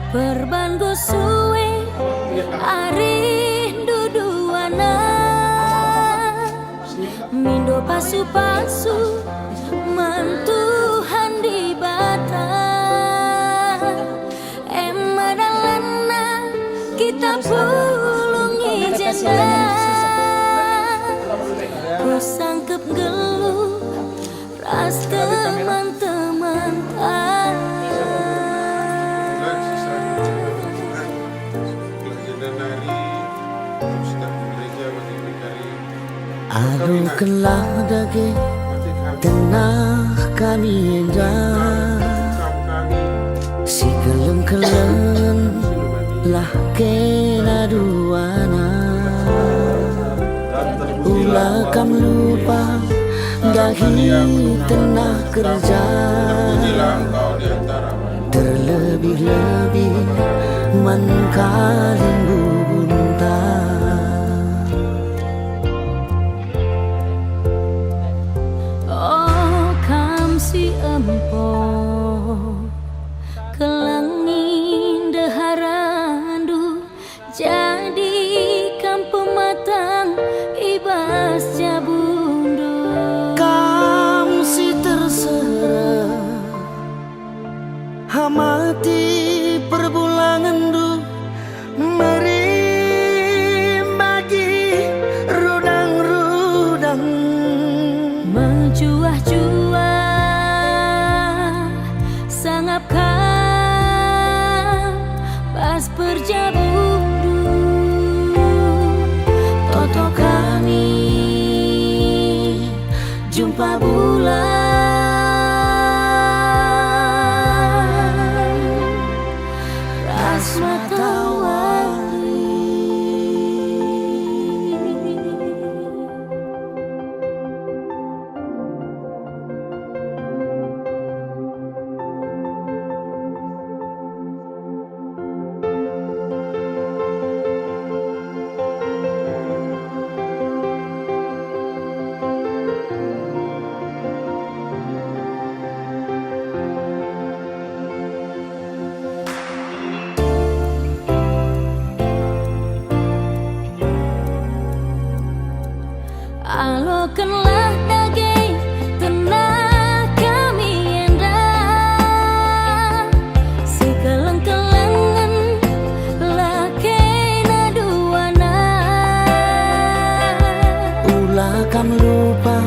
Perbango suwe ari duduana mindo pasu-pasu mantuhan di bata emadalana kita pulungi janda kusangkep geluh ras teman-teman Aduh kelah dage tenah kami endah si keleng-keleng lah kena duana ulah kam lupa dahi tenah kerja terlebih-lebih man kalin bubunta. Si empo kelangin deharandu jadi kampung matang ibas jabundu kamu si terserah hamati perbulangan du merimbagi rudang-rudang menjuah-juah sangapkan pas perjabundu toto kami jumpa bulan ras matahari. Alokanlah dage tenah kami endah si keleng-kelengan lakena duana ulah kam lupa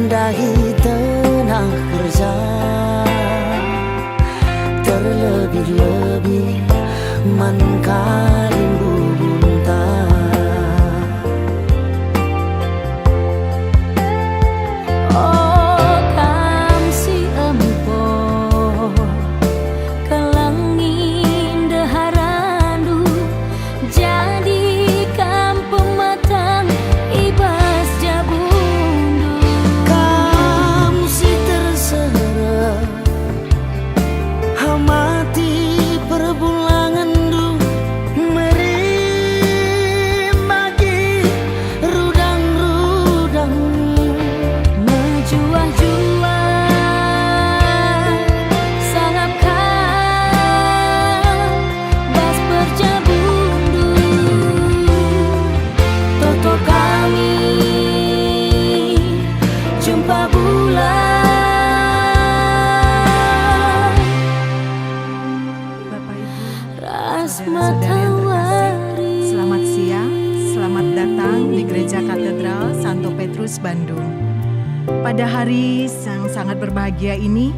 dahi tenah kerja terlebih-lebih man kalin bubunta. Selamat siang, selamat datang di Gereja Katedral Santo Petrus Bandung. Pada hari yang sangat berbahagia ini,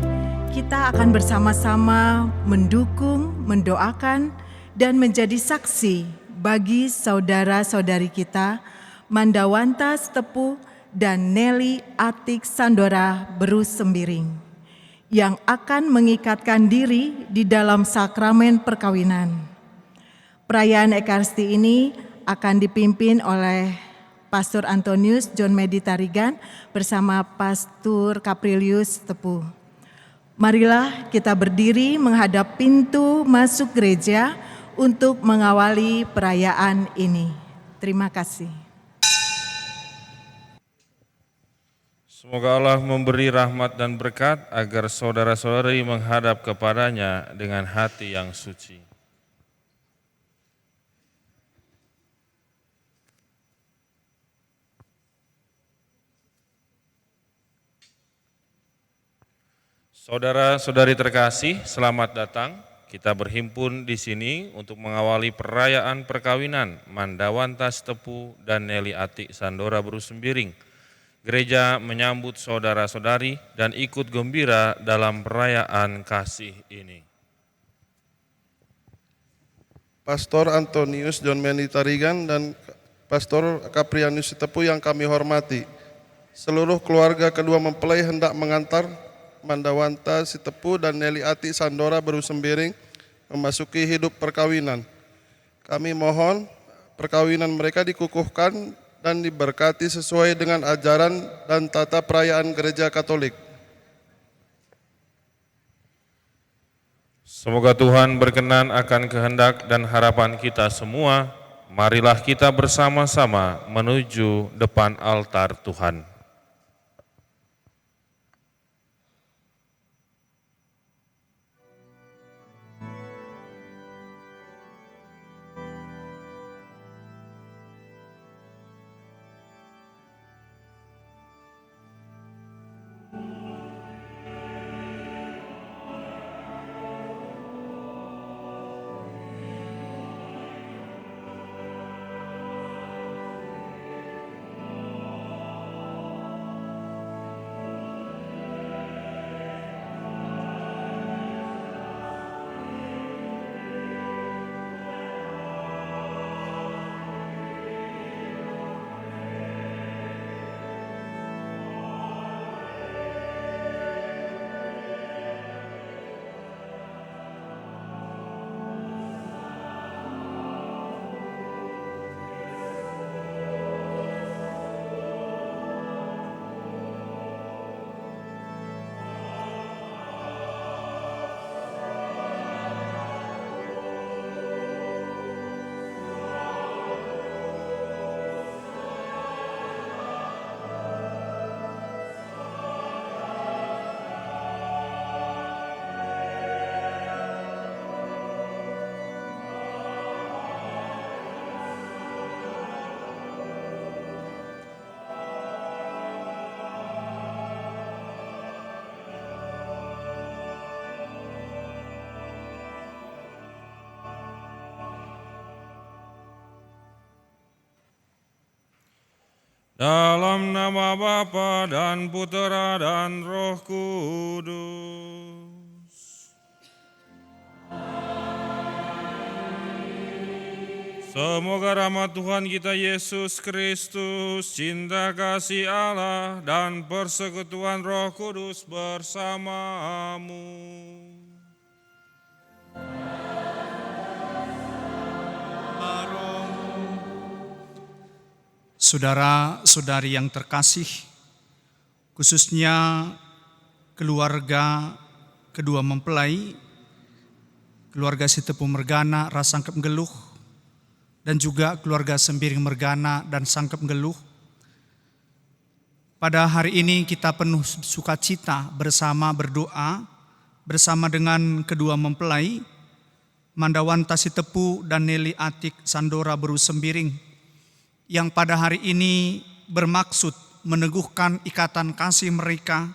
kita akan bersama-sama mendukung, mendoakan, dan menjadi saksi bagi saudara-saudari kita, Mandawanta Stepu dan Nelly Atik Sandora Beru Sembiring, yang akan mengikatkan diri di dalam sakramen perkawinan. Perayaan Ekaristi ini akan dipimpin oleh Pastor Antonius John Medi Tarigan bersama Pastor Caprilius Tepu. Marilah kita berdiri menghadap pintu masuk gereja untuk mengawali perayaan ini. Terima kasih. Semoga Allah memberi rahmat dan berkat agar saudara-saudari menghadap kepadanya dengan hati yang suci. Saudara-saudari terkasih, selamat datang. Kita berhimpun di sini untuk mengawali perayaan perkawinan Mandawanta Sitepu dan Neli Atik Sandora Berusembiring. Gereja menyambut saudara-saudari dan ikut gembira dalam perayaan kasih ini. Pastor Antonius John Mendy Tarigan dan Pastor Kaprianus Sitepu yang kami hormati. Seluruh keluarga kedua mempelai hendak mengantar Mandawanta Sitepu dan Neli Atik Sandora Berusembiring memasuki hidup perkawinan. Kami mohon perkawinan mereka dikukuhkan dan diberkati sesuai dengan ajaran dan tata perayaan Gereja Katolik. Semoga Tuhan berkenan akan kehendak dan harapan kita semua. Marilah kita bersama-sama menuju depan altar Tuhan. Dalam nama Bapa dan Putera dan Roh Kudus. Semoga rahmat Tuhan kita Yesus Kristus, cinta kasih Allah, dan persekutuan Roh Kudus bersamamu. Saudara-saudari yang terkasih, khususnya keluarga kedua mempelai, keluarga Sitepu Mergana Rasangkep Geluh, dan juga keluarga Sembiring Mergana dan Sangkep Geluh. Pada hari ini kita penuh sukacita bersama berdoa bersama dengan kedua mempelai, Mandawanta Sitepu dan Neli Atik Sandora Berusembiring, yang pada hari ini bermaksud meneguhkan ikatan kasih mereka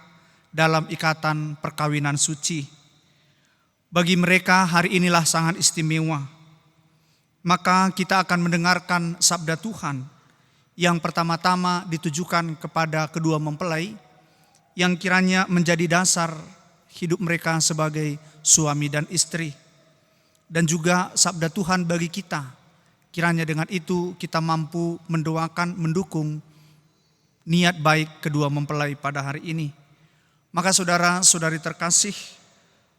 dalam ikatan perkawinan suci. Bagi mereka hari inilah sangat istimewa. Maka kita akan mendengarkan sabda Tuhan yang pertama-tama ditujukan kepada kedua mempelai, yang kiranya menjadi dasar hidup mereka sebagai suami dan istri. Dan juga sabda Tuhan bagi kita. Kiranya dengan itu kita mampu mendoakan, mendukung niat baik kedua mempelai pada hari ini. Maka saudara-saudari terkasih,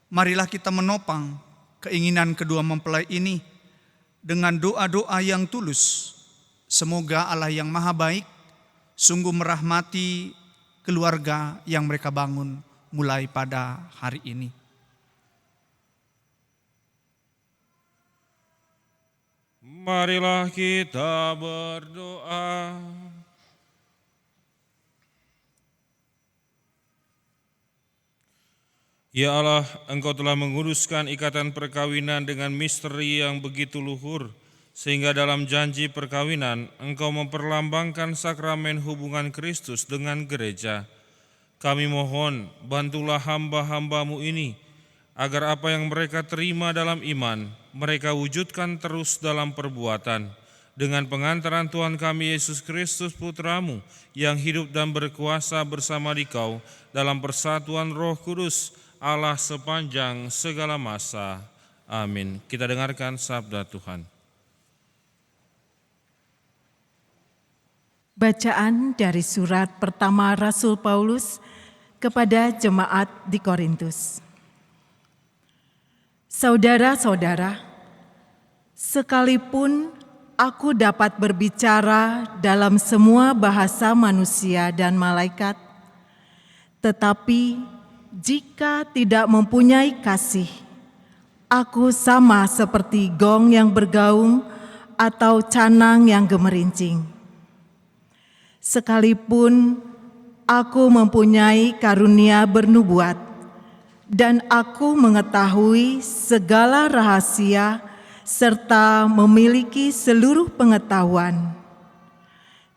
marilah kita menopang keinginan kedua mempelai ini dengan doa-doa yang tulus. Semoga Allah yang Maha Baik sungguh merahmati keluarga yang mereka bangun mulai pada hari ini. Marilah kita berdoa. Ya Allah, Engkau telah menguduskan ikatan perkawinan dengan misteri yang begitu luhur, sehingga dalam janji perkawinan Engkau memperlambangkan sakramen hubungan Kristus dengan gereja. Kami mohon, bantulah hamba-hambamu ini, agar apa yang mereka terima dalam iman, mereka wujudkan terus dalam perbuatan, dengan pengantaran Tuhan kami Yesus Kristus Putramu, yang hidup dan berkuasa bersama Dikau dalam persatuan Roh Kudus, Allah sepanjang segala masa. Amin. Kita dengarkan sabda Tuhan. Bacaan dari surat pertama Rasul Paulus kepada jemaat di Korintus. Saudara-saudara, sekalipun aku dapat berbicara dalam semua bahasa manusia dan malaikat, tetapi jika tidak mempunyai kasih, aku sama seperti gong yang bergaung atau canang yang gemerincing. Sekalipun aku mempunyai karunia bernubuat dan aku mengetahui segala rahasia serta memiliki seluruh pengetahuan,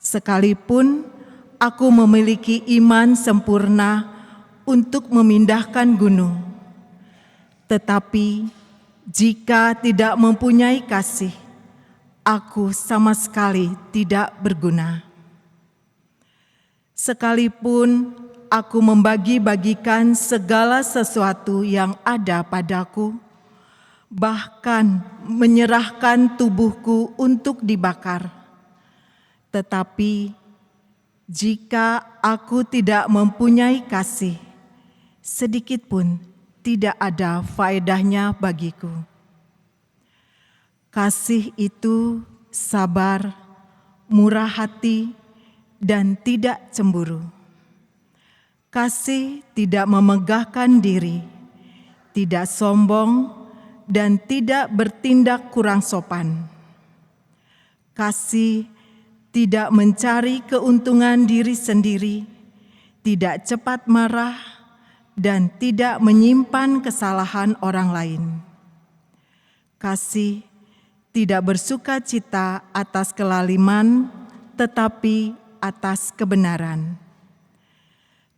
sekalipun aku memiliki iman sempurna untuk memindahkan gunung, tetapi jika tidak mempunyai kasih, aku sama sekali tidak berguna. Sekalipun aku membagi-bagikan segala sesuatu yang ada padaku, bahkan menyerahkan tubuhku untuk dibakar, tetapi jika aku tidak mempunyai kasih, sedikit pun tidak ada faedahnya bagiku. Kasih itu sabar, murah hati, dan tidak cemburu. Kasih tidak memegahkan diri, tidak sombong, dan tidak bertindak kurang sopan. Kasih tidak mencari keuntungan diri sendiri, tidak cepat marah, dan tidak menyimpan kesalahan orang lain. Kasih tidak bersuka cita atas kelaliman, tetapi atas kebenaran.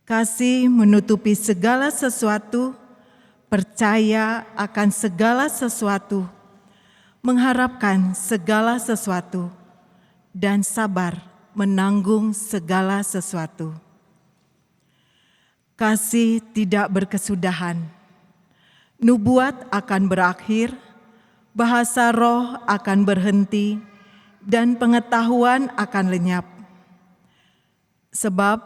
Kasih menutupi segala sesuatu, percaya akan segala sesuatu, mengharapkan segala sesuatu, dan sabar menanggung segala sesuatu. Kasih tidak berkesudahan. Nubuat akan berakhir, bahasa roh akan berhenti, dan pengetahuan akan lenyap. Sebab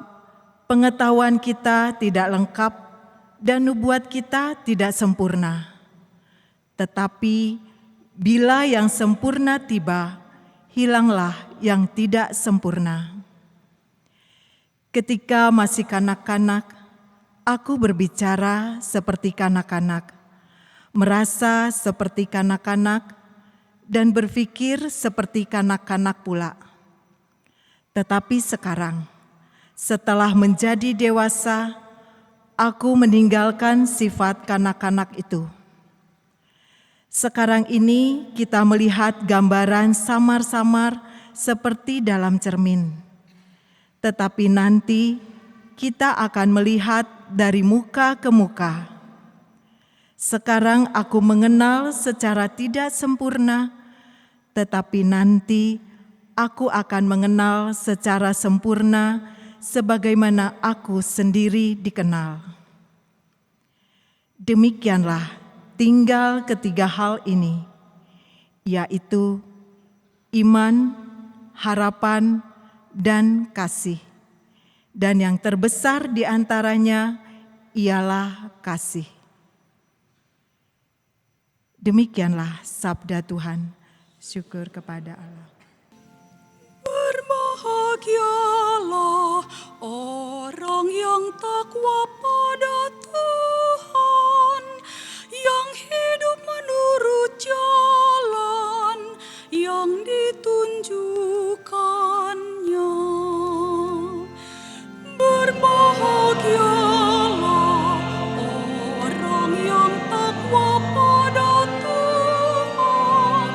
pengetahuan kita tidak lengkap dan nubuat kita tidak sempurna. Tetapi bila yang sempurna tiba, hilanglah yang tidak sempurna. Ketika masih kanak-kanak, aku berbicara seperti kanak-kanak, merasa seperti kanak-kanak, dan berpikir seperti kanak-kanak pula. Tetapi sekarang, setelah menjadi dewasa, aku meninggalkan sifat kanak-kanak itu. Sekarang ini kita melihat gambaran samar-samar seperti dalam cermin. Tetapi nanti kita akan melihat dari muka ke muka. Sekarang aku mengenal secara tidak sempurna, tetapi nanti aku akan mengenal secara sempurna sebagaimana aku sendiri dikenal. Demikianlah tinggal ketiga hal ini, yaitu iman, harapan, dan kasih. Dan yang terbesar di antaranya ialah kasih. Demikianlah sabda Tuhan. Syukur kepada Allah. Berbahagialah orang yang takwa pada Tuhan, yang hidup menurut jalan yang ditunjukkannya. Berbahagialah orang yang takwa pada Tuhan,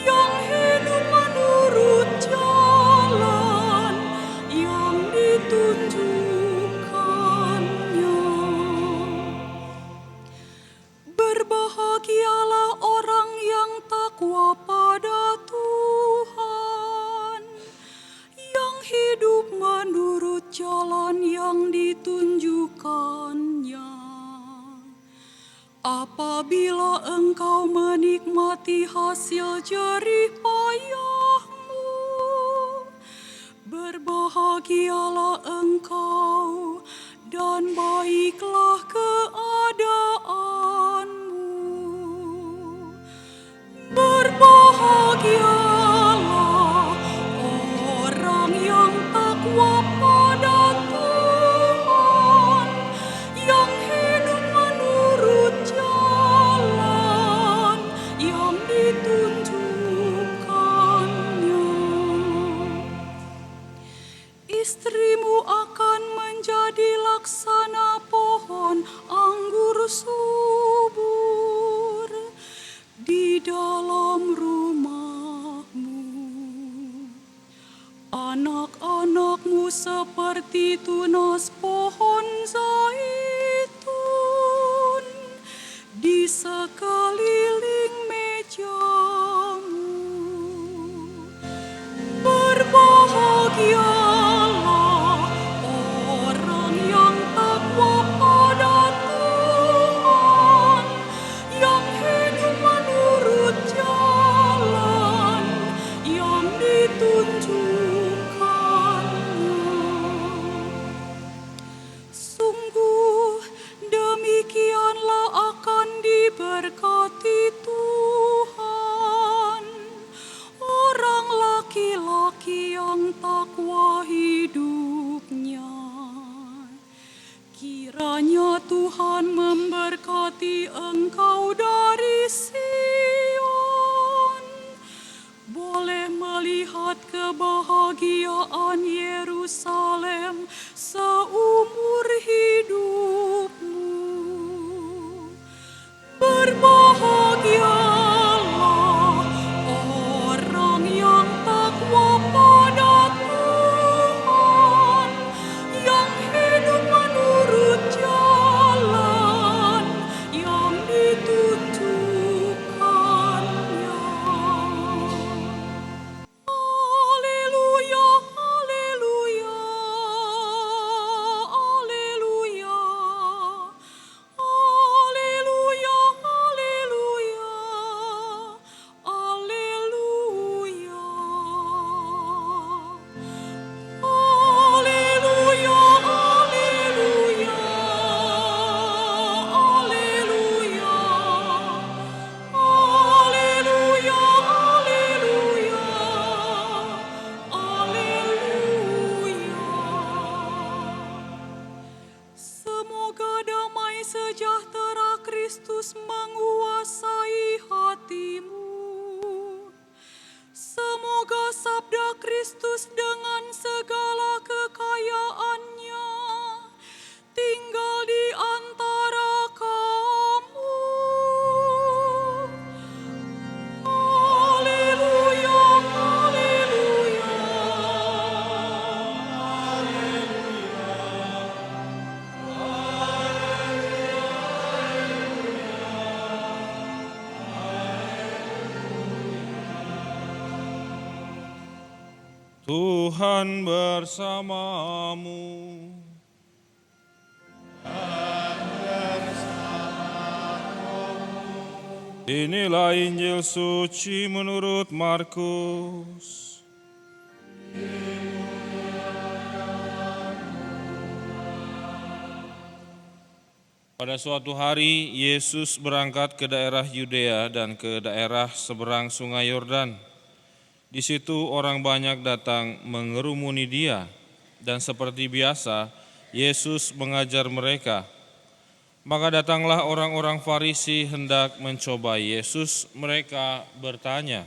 yang hidup menurut jalan yang ditunjukkannya. Berbahagialah orang yang takwa pada Tuhan, yang hidup menurut jalan yang ditunjukkannya. Apabila engkau menikmati hasil jerih payahmu, berbahagialah engkau dan baiklah keadaanmu. Berbahagialah orang yang takwa pada Tuhan, yang hidup menurut jalan yang ditunjukkannya. Istrimu akan menjadi laksana pohon anggur subur di dalam rumahmu. Anak-anakmu seperti tunas pohon zaitun di sekeliling mejamu. Berbahagialah orang yang takwa pada Tuhan, yang hidup menurut jalan yang ditunjukkannya. Sungguh demikianlah akan diberkati Tuhan orang laki-laki yang takwa hidupnya. Kiranya Tuhan memberkati engkau dari Sion, boleh melihat kebahagiaan Yerusalem seumur hidupmu. Berbahagialah orang yang takwa pada Tuhan, yang hidup menurut jalan yang ditunjukkannya. Haleluya, haleluya, haleluya, haleluya, haleluya, haleluya. Haleluya, haleluya, haleluya, haleluya, haleluya, haleluya. Semoga damai sejahtera Kristus menguasai hatimu. Semoga sabda Kristus dengan segala kekayaannya tinggal di antara kamu. Haleluya, haleluya, Tuhan bersamamu. Inilah Injil suci menurut Markus. Pada suatu hari, Yesus berangkat ke daerah Yudea dan ke daerah seberang sungai Yordan. Di situ orang banyak datang mengerumuni dia, dan seperti biasa, Yesus mengajar mereka. Maka datanglah orang-orang Farisi hendak mencoba Yesus. Mereka bertanya,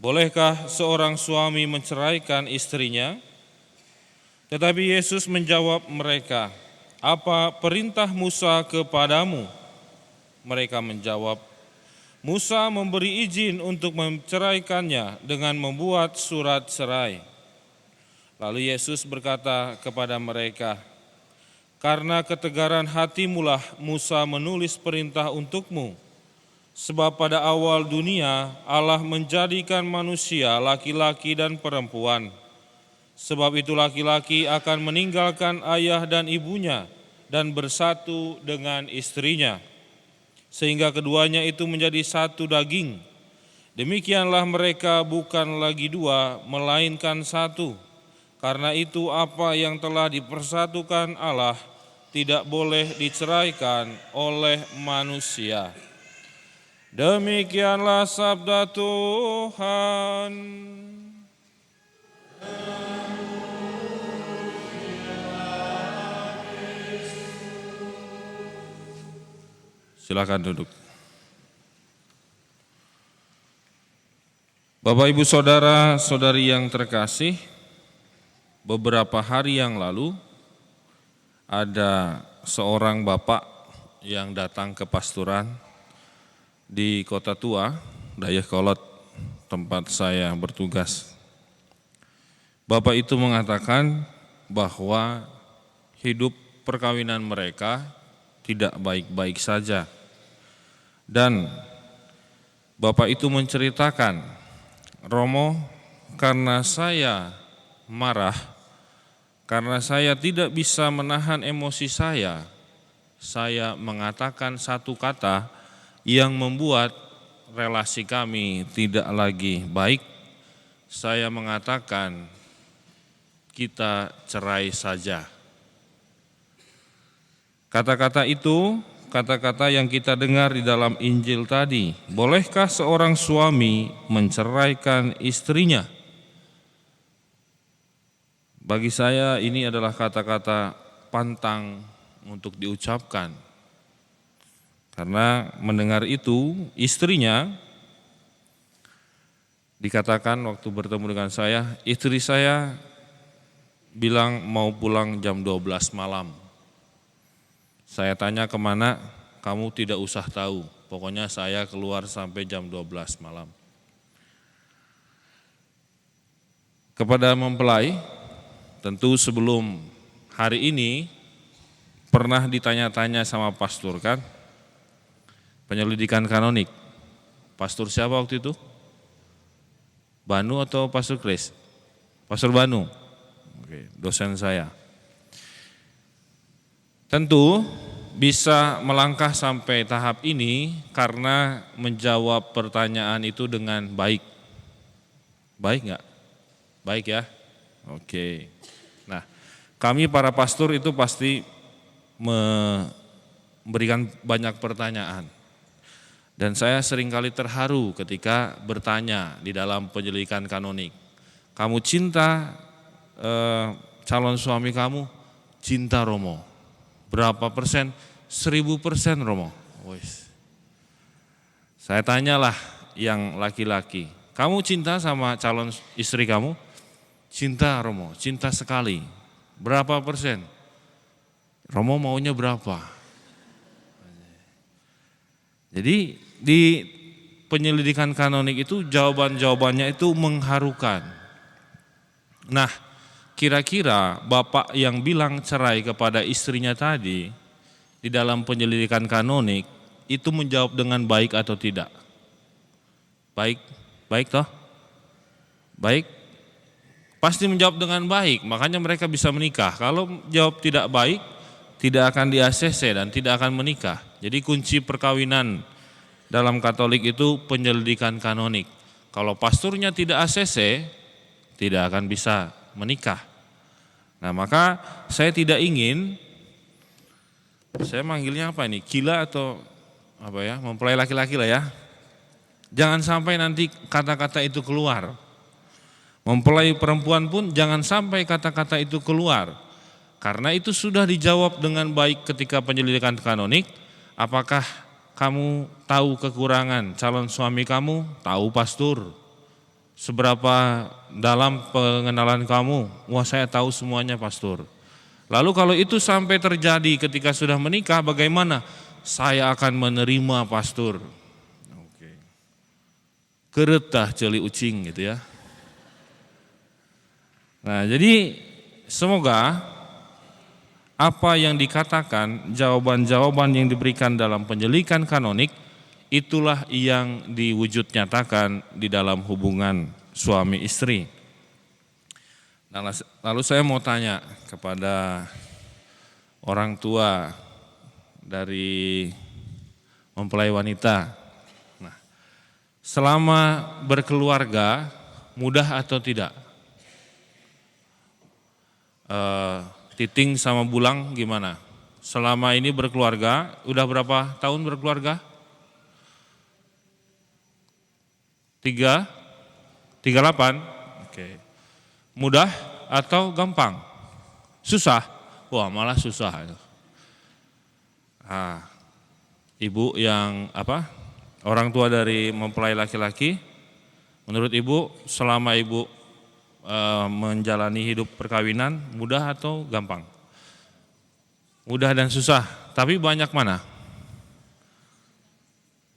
"Bolehkah seorang suami menceraikan istrinya?" Tetapi Yesus menjawab mereka, "Apa perintah Musa kepadamu?" Mereka menjawab, "Musa memberi izin untuk menceraikannya dengan membuat surat cerai." Lalu Yesus berkata kepada mereka, "Karena ketegaran hatimulah Musa menulis perintah untukmu, Sebab pada awal dunia Allah menjadikan manusia laki-laki dan perempuan. Sebab itu laki-laki akan meninggalkan ayah dan ibunya dan bersatu dengan istrinya, sehingga keduanya itu menjadi satu daging. Demikianlah mereka bukan lagi dua, melainkan satu. Karena itu apa yang telah dipersatukan Allah tidak boleh diceraikan oleh manusia. Demikianlah sabda Tuhan. Silakan duduk. Bapak, Ibu, Saudara, Saudari yang terkasih, beberapa hari yang lalu ada seorang bapak yang datang ke pasturan di Kota Tua, Dayakolot, tempat saya bertugas. Bapak itu mengatakan bahwa hidup perkawinan mereka tidak baik-baik saja. Dan bapak itu menceritakan, Romo, karena saya marah, karena saya tidak bisa menahan emosi saya mengatakan satu kata yang membuat relasi kami tidak lagi baik. Saya mengatakan kita cerai saja. Kata-kata itu, kata-kata yang kita dengar di dalam Injil tadi. Bolehkah seorang suami menceraikan istrinya? Bagi saya ini adalah kata-kata pantang untuk diucapkan. Karena mendengar itu, istrinya dikatakan waktu bertemu dengan saya, istri saya bilang mau pulang jam 12 malam. Saya tanya kemana, kamu tidak usah tahu, pokoknya saya keluar sampai jam 12 malam. Kepada mempelai, tentu sebelum hari ini pernah ditanya-tanya sama pastor kan, penyelidikan kanonik. Pastor siapa waktu itu? Banu atau Pastor Kris? Pastor Banu. Oke, dosen saya. Tentu bisa melangkah sampai tahap ini karena menjawab pertanyaan itu dengan baik. Baik enggak? Baik ya? Oke. Nah, kami para pastor itu pasti memberikan banyak pertanyaan. Dan saya seringkali terharu ketika bertanya di dalam penyelidikan kanonik. Kamu cinta calon suami kamu? Cinta, Romo. Berapa persen? 1000% Romo. Saya tanyalah yang laki-laki. Kamu cinta sama calon istri kamu? Cinta, Romo. Cinta sekali. Berapa persen? Romo maunya berapa? Jadi di penyelidikan kanonik itu jawaban-jawabannya itu mengharukan. Nah, kira-kira bapak yang bilang cerai kepada istrinya tadi di dalam penyelidikan kanonik itu menjawab dengan baik atau tidak? Baik, baik toh? Baik, pasti menjawab dengan baik, makanya mereka bisa menikah. Kalau jawab tidak baik, tidak akan di-ACC dan tidak akan menikah. Jadi kunci perkawinan dalam Katolik itu penyelidikan kanonik. Kalau pasturnya tidak ACC, tidak akan bisa menikah. Nah, maka saya tidak ingin, saya manggilnya apa ini, gila atau apa ya, mempelai laki-laki lah ya. Jangan sampai nanti kata-kata itu keluar. Mempelai perempuan pun jangan sampai kata-kata itu keluar. Karena itu sudah dijawab dengan baik ketika penyelidikan kanonik. Apakah kamu tahu kekurangan calon suami kamu? Tahu pastor. Seberapa dalam pengenalan kamu? Wah, saya tahu semuanya pastor. Lalu kalau itu sampai terjadi ketika sudah menikah, bagaimana? Saya akan menerima pastor. Oke. Keretah celi ucing gitu ya. Nah, jadi semoga apa yang dikatakan, jawaban-jawaban yang diberikan dalam penyelidikan kanonik itulah yang diwujud nyatakan di dalam hubungan suami istri. Nah, lalu saya mau tanya kepada orang tua dari mempelai wanita. Nah, selama berkeluarga mudah atau tidak? Titing sama Bulang gimana? Selama ini berkeluarga, udah berapa tahun berkeluarga? 38? Oke. Mudah atau gampang? Susah? Wah, malah susah. Nah, ibu yang orang tua dari mempelai laki-laki, menurut ibu selama ibu menjalani hidup perkawinan mudah atau gampang? Mudah dan susah, tapi banyak mana?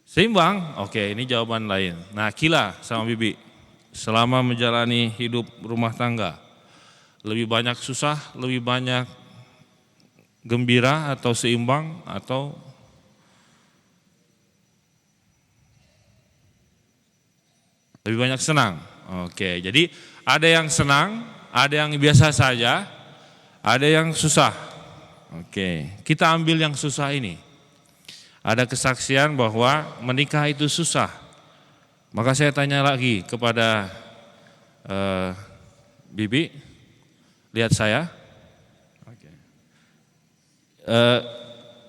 Seimbang? Oke, ini jawaban lain. Nah, Kila sama Bibi, selama menjalani hidup rumah tangga, lebih banyak susah, lebih banyak gembira atau seimbang atau lebih banyak senang? Oke, jadi ada yang senang, ada yang biasa saja, ada yang susah. Oke, kita ambil yang susah ini. Ada kesaksian bahwa menikah itu susah. Maka saya tanya lagi kepada Bibi, lihat saya. Oke.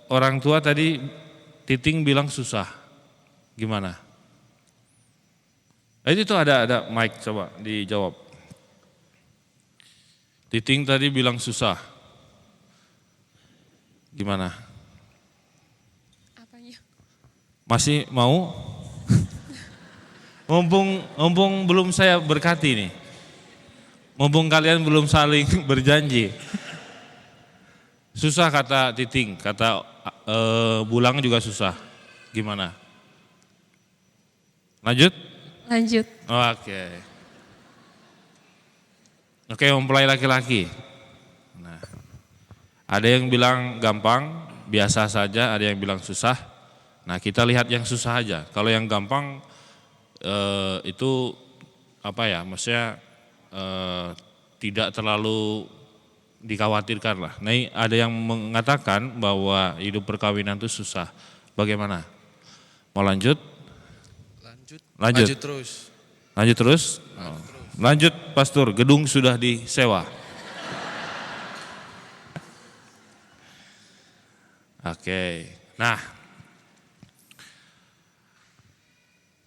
Orang tua tadi Titing bilang susah, gimana? Itu ada mic, coba dijawab. Titing tadi bilang susah, gimana? Masih mau? Mumpung belum saya berkati nih. Mumpung kalian belum saling berjanji. Susah kata Titing, kata Bulang juga susah. Gimana? Lanjut? Lanjut. Oke, mempelai laki-laki. Nah, ada yang bilang gampang, biasa saja, ada yang bilang susah. Nah, kita lihat yang susah aja. Kalau yang gampang itu maksudnya tidak terlalu dikhawatirkan lah. Nah, ada yang mengatakan bahwa hidup perkawinan itu susah. Bagaimana? Mau lanjut? Lanjut terus. Lanjut terus? Lanjut, Pastor. Gedung sudah disewa. Oke. Nah,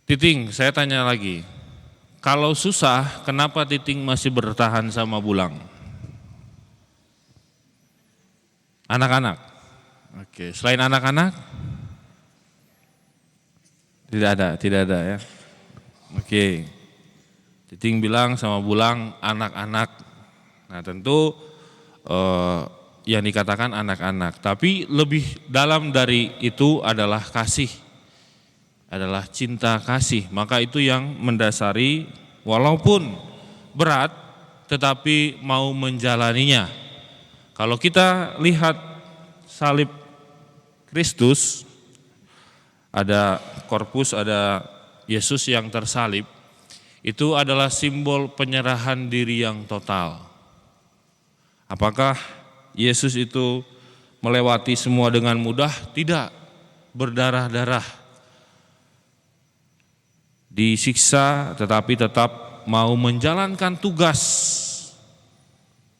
Titing, saya tanya lagi, kalau susah, kenapa Titing masih bertahan sama Bulang? Anak-anak? Oke, selain anak-anak? Tidak ada ya. Oke, Titing bilang sama Bulang anak-anak. Nah, tentu yang dikatakan anak-anak, tapi lebih dalam dari itu adalah kasih. Adalah cinta kasih, maka itu yang mendasari walaupun berat tetapi mau menjalaninya. Kalau kita lihat salib Kristus, ada korpus, ada Yesus yang tersalib, itu adalah simbol penyerahan diri yang total. Apakah Yesus itu melewati semua dengan mudah? Tidak, berdarah-darah. Disiksa tetapi tetap mau menjalankan tugas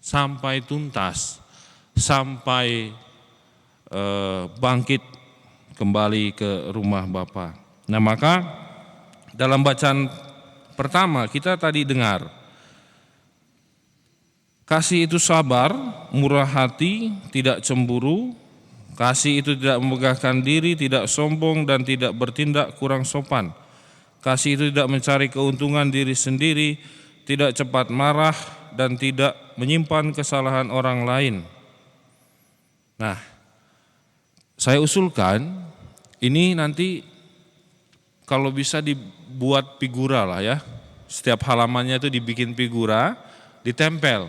sampai tuntas, sampai bangkit kembali ke rumah Bapa. Nah, maka dalam bacaan pertama kita tadi dengar, kasih itu sabar, murah hati, tidak cemburu, kasih itu tidak memegahkan diri, tidak sombong dan tidak bertindak kurang sopan. Kasih itu tidak mencari keuntungan diri sendiri, tidak cepat marah, dan tidak menyimpan kesalahan orang lain. Nah, saya usulkan ini nanti kalau bisa dibuat figura lah ya. Setiap halamannya itu dibikin figura, ditempel.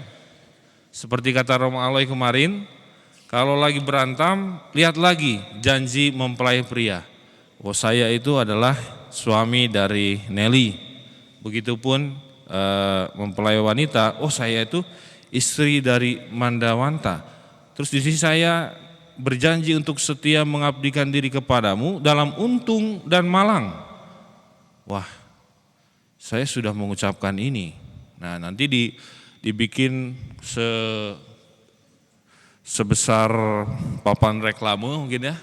Seperti kata Romo Aloy kemarin, kalau lagi berantem, lihat lagi janji mempelai pria. oh saya itu adalah suami dari Nelly. Begitupun mempelai wanita, oh saya itu istri dari Mandawanta. Terus di sini saya berjanji untuk setia mengabdikan diri kepadamu dalam untung dan malang. Wah, saya sudah mengucapkan ini. Nah, nanti dibikin sebesar papan reklame mungkin ya.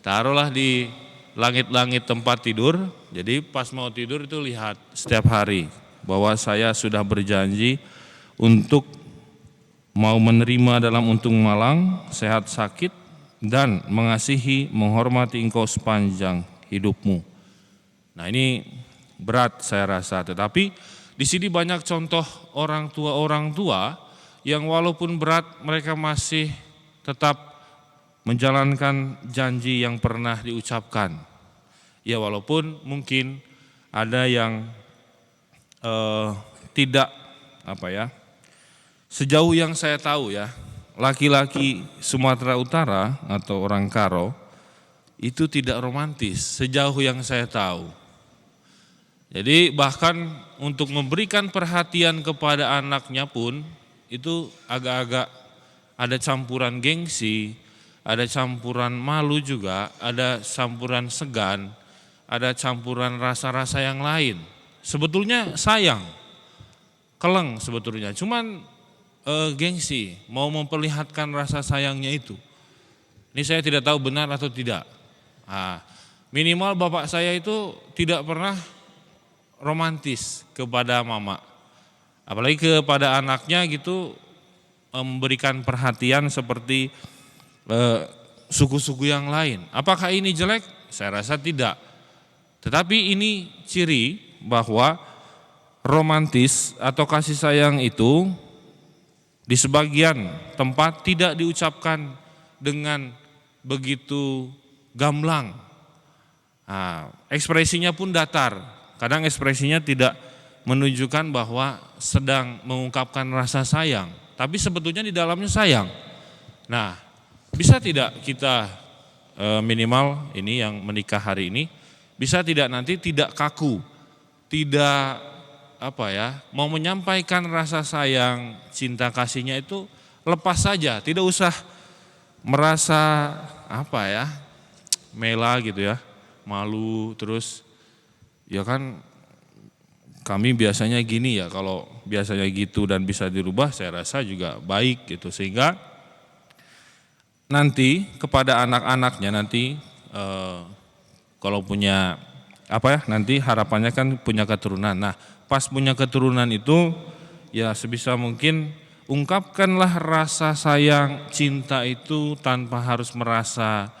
Taruhlah di langit-langit tempat tidur. Jadi pas mau tidur itu lihat setiap hari bahwa saya sudah berjanji untuk mau menerima dalam untung malang, sehat sakit, dan mengasihi, menghormati engkau sepanjang hidupmu. Nah ini berat saya rasa, tetapi di sini banyak contoh orang tua yang walaupun berat mereka masih tetap menjalankan janji yang pernah diucapkan. Ya walaupun mungkin ada yang tidak sejauh yang saya tahu ya, laki-laki Sumatera Utara atau orang Karo itu tidak romantis sejauh yang saya tahu. Jadi bahkan untuk memberikan perhatian kepada anaknya pun itu agak-agak ada campuran gengsi, ada campuran malu juga, ada campuran segan, ada campuran rasa-rasa yang lain. Sebetulnya sayang, keleng sebetulnya, cuman gengsi, mau memperlihatkan rasa sayangnya itu. Ini saya tidak tahu benar atau tidak. Nah, minimal bapak saya itu tidak pernah romantis kepada mama, apalagi kepada anaknya gitu, memberikan perhatian seperti suku-suku yang lain. Apakah ini jelek? Saya rasa tidak. Tetapi ini ciri bahwa romantis atau kasih sayang itu di sebagian tempat tidak diucapkan dengan begitu gamblang. Nah, ekspresinya pun datar. Kadang ekspresinya tidak menunjukkan bahwa sedang mengungkapkan rasa sayang, tapi sebetulnya di dalamnya sayang. Nah, bisa tidak kita minimal ini yang menikah hari ini, bisa tidak nanti tidak kaku, tidak mau menyampaikan rasa sayang, cinta kasihnya itu lepas saja, tidak usah merasa mela gitu ya, malu terus. Ya kan kami biasanya gini ya, kalau biasanya gitu dan bisa dirubah saya rasa juga baik gitu. Sehingga nanti kepada anak-anaknya nanti kalau punya nanti harapannya kan punya keturunan. Nah pas punya keturunan itu ya sebisa mungkin ungkapkanlah rasa sayang, cinta itu tanpa harus merasa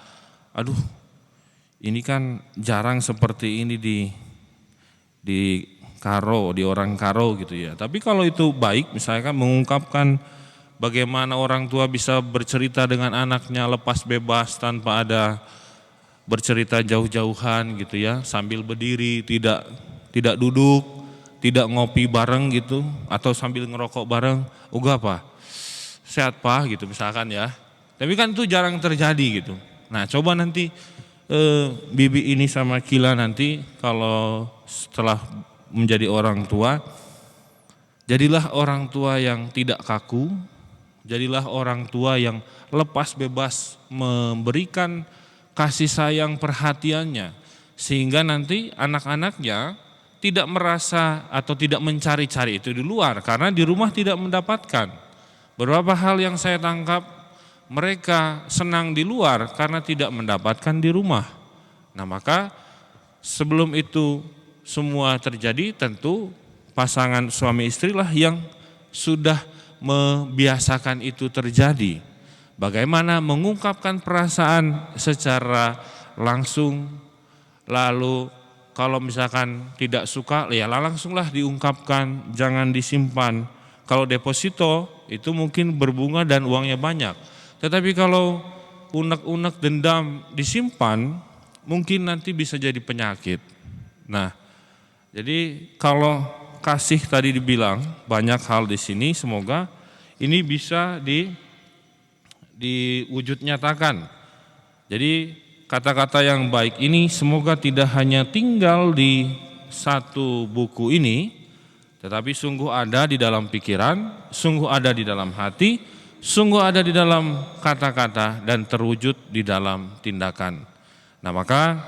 aduh ini kan jarang seperti ini di Karo, di orang Karo gitu ya. Tapi kalau itu baik, misalkan mengungkapkan bagaimana orang tua bisa bercerita dengan anaknya lepas bebas tanpa ada bercerita jauh-jauhan gitu ya, sambil berdiri, tidak duduk, tidak ngopi bareng gitu, atau sambil ngerokok bareng, apa? Sehat Pak gitu misalkan ya. Tapi kan itu jarang terjadi gitu. Nah coba nanti Bibi ini sama Kila nanti kalau setelah menjadi orang tua, jadilah orang tua yang tidak kaku, jadilah orang tua yang lepas bebas memberikan kasih sayang perhatiannya, sehingga nanti anak-anaknya tidak merasa atau tidak mencari-cari itu di luar karena di rumah tidak mendapatkan. Beberapa hal yang saya tangkap, mereka senang di luar karena tidak mendapatkan di rumah. Nah maka sebelum itu semua terjadi tentu pasangan suami istri lah yang sudah membiasakan itu terjadi. Bagaimana mengungkapkan perasaan secara langsung, lalu kalau misalkan tidak suka ya langsunglah diungkapkan, jangan disimpan. Kalau deposito itu mungkin berbunga dan uangnya banyak. Tetapi kalau unek-unek dendam disimpan, mungkin nanti bisa jadi penyakit. Nah, jadi kalau kasih tadi dibilang banyak hal di sini, semoga ini bisa diwujud nyatakan. Jadi kata-kata yang baik ini semoga tidak hanya tinggal di satu buku ini, tetapi sungguh ada di dalam pikiran, sungguh ada di dalam hati, sungguh ada di dalam kata-kata dan terwujud di dalam tindakan. Nah, maka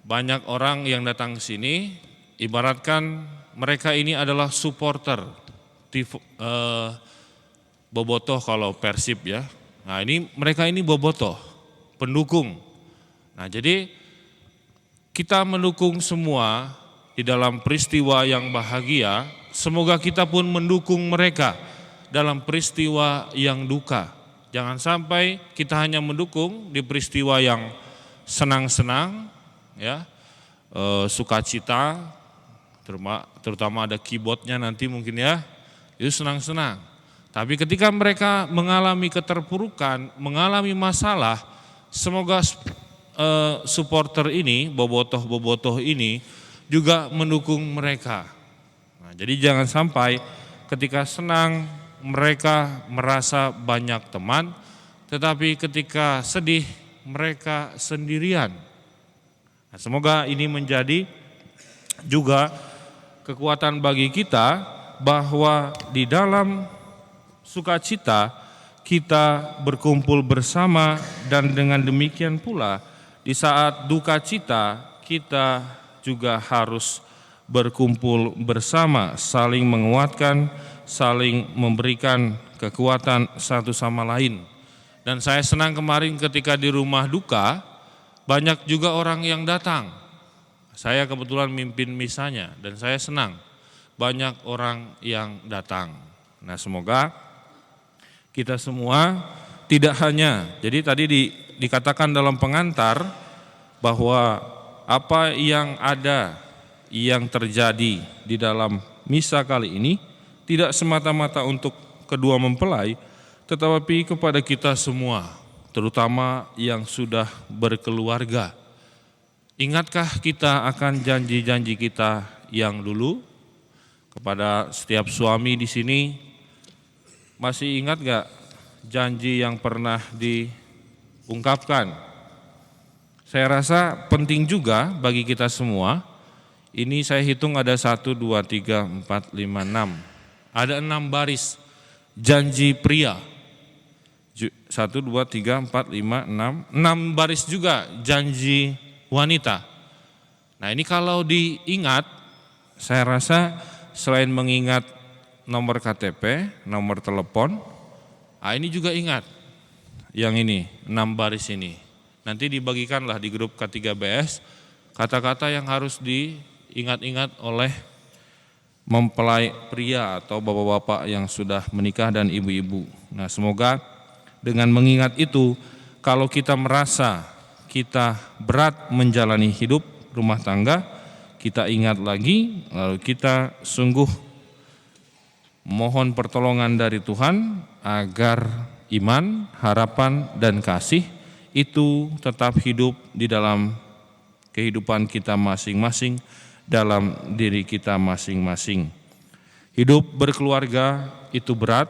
banyak orang yang datang ke sini, ibaratkan mereka ini adalah supporter bobotoh kalau Persib ya. Nah, mereka ini bobotoh, pendukung. Nah, jadi kita mendukung semua di dalam peristiwa yang bahagia, semoga kita pun mendukung mereka dalam peristiwa yang duka. Jangan sampai kita hanya mendukung di peristiwa yang senang-senang, ya, sukacita, terutama ada keyboardnya nanti mungkin ya, itu senang-senang. Tapi ketika mereka mengalami keterpurukan, mengalami masalah, semoga supporter ini, bobotoh-bobotoh ini juga mendukung mereka. Nah, jadi jangan sampai ketika senang mereka merasa banyak teman, tetapi ketika sedih mereka sendirian. Nah, semoga ini menjadi juga kekuatan bagi kita bahwa di dalam sukacita kita berkumpul bersama, dan dengan demikian pula di saat duka cita kita juga harus berkumpul bersama, saling menguatkan, saling memberikan kekuatan satu sama lain. Dan saya senang kemarin ketika di rumah duka banyak juga orang yang datang. Saya kebetulan mimpin misanya dan saya senang banyak orang yang datang. Nah, semoga kita semua tidak hanya, jadi tadi dikatakan dalam pengantar bahwa apa yang ada, yang terjadi di dalam misa kali ini tidak semata-mata untuk kedua mempelai, tetapi kepada kita semua, terutama yang sudah berkeluarga. Ingatkah kita akan janji-janji kita yang dulu? Kepada setiap suami di sini, masih ingat gak janji yang pernah diungkapkan? Saya rasa penting juga bagi kita semua. Ini saya hitung ada 1, 2, 3, 4, 5, 6. Ada 6 baris janji pria. 1, 2, 3, 4, 5, 6. 6 baris juga janji wanita. Nah, ini kalau diingat, saya rasa selain mengingat nomor KTP, nomor telepon, ini juga ingat yang ini, 6 baris ini. Nanti dibagikanlah di grup K3BS kata-kata yang harus diingat-ingat oleh mempelai pria atau bapak-bapak yang sudah menikah dan ibu-ibu. Nah, semoga dengan mengingat itu, kalau kita merasa kita berat menjalani hidup rumah tangga, kita ingat lagi, lalu kita sungguh mohon pertolongan dari Tuhan agar iman, harapan, dan kasih itu tetap hidup di dalam kehidupan kita masing-masing, dalam diri kita masing-masing. Hidup berkeluarga itu berat,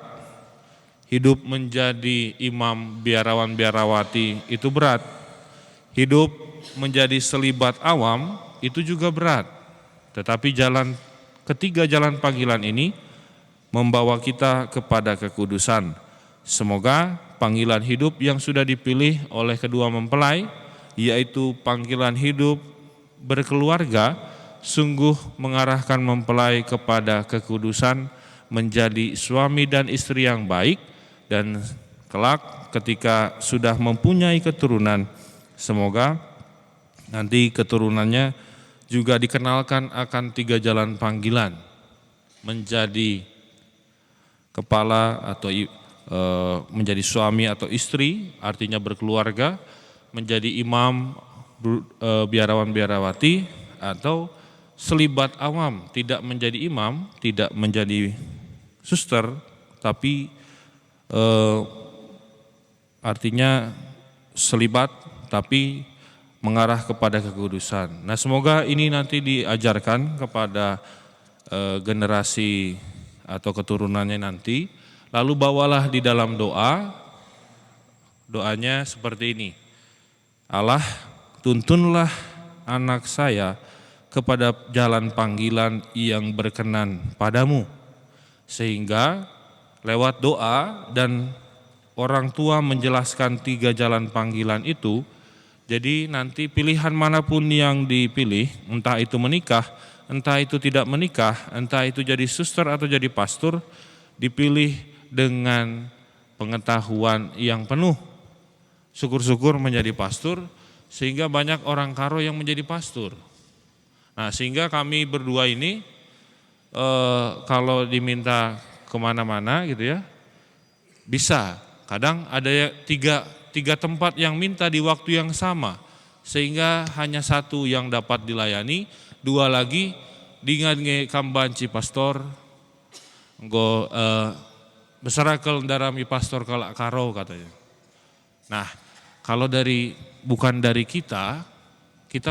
hidup menjadi imam biarawan-biarawati itu berat, hidup menjadi selibat awam itu juga berat. Tetapi ketiga jalan panggilan ini membawa kita kepada kekudusan. Semoga panggilan hidup yang sudah dipilih oleh kedua mempelai, yaitu panggilan hidup berkeluarga, sungguh mengarahkan mempelai kepada kekudusan, menjadi suami dan istri yang baik, dan kelak ketika sudah mempunyai keturunan, semoga nanti keturunannya juga dikenalkan akan 3 jalan panggilan, menjadi kepala atau menjadi suami atau istri, artinya berkeluarga, menjadi imam biarawan-biarawati, atau selibat awam, tidak menjadi imam, tidak menjadi suster, tapi artinya selibat tapi mengarah kepada kekudusan. Nah, semoga ini nanti diajarkan kepada generasi atau keturunannya nanti. Lalu bawalah di dalam doanya seperti ini. Allah, tuntunlah anak saya kepada jalan panggilan yang berkenan padamu. Sehingga lewat doa dan orang tua menjelaskan 3 jalan panggilan itu, jadi nanti pilihan manapun yang dipilih, entah itu menikah, entah itu tidak menikah, entah itu jadi suster atau jadi pastor, dipilih dengan pengetahuan yang penuh. Syukur-syukur menjadi pastor, sehingga banyak orang Karo yang menjadi pastor. Nah, sehingga kami berdua ini kalau diminta kemana-mana gitu ya, bisa. Kadang ada tiga tempat yang minta di waktu yang sama, sehingga hanya satu yang dapat dilayani, 2 lagi dengan kambanci pastor, nggo besarakel darami pastor kalak Karo katanya. Nah, kalau bukan dari kita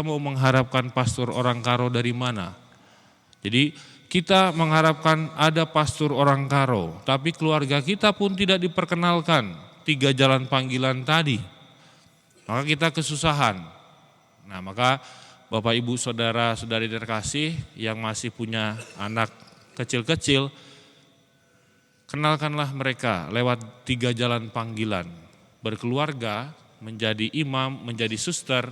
mau mengharapkan pastor orang Karo dari mana? Jadi kita mengharapkan ada pastor orang Karo, tapi keluarga kita pun tidak diperkenalkan 3 jalan panggilan tadi. Maka kita kesusahan. Nah, maka Bapak Ibu Saudara Saudari terkasih yang masih punya anak kecil-kecil, kenalkanlah mereka lewat 3 jalan panggilan. Berkeluarga, menjadi imam, menjadi suster,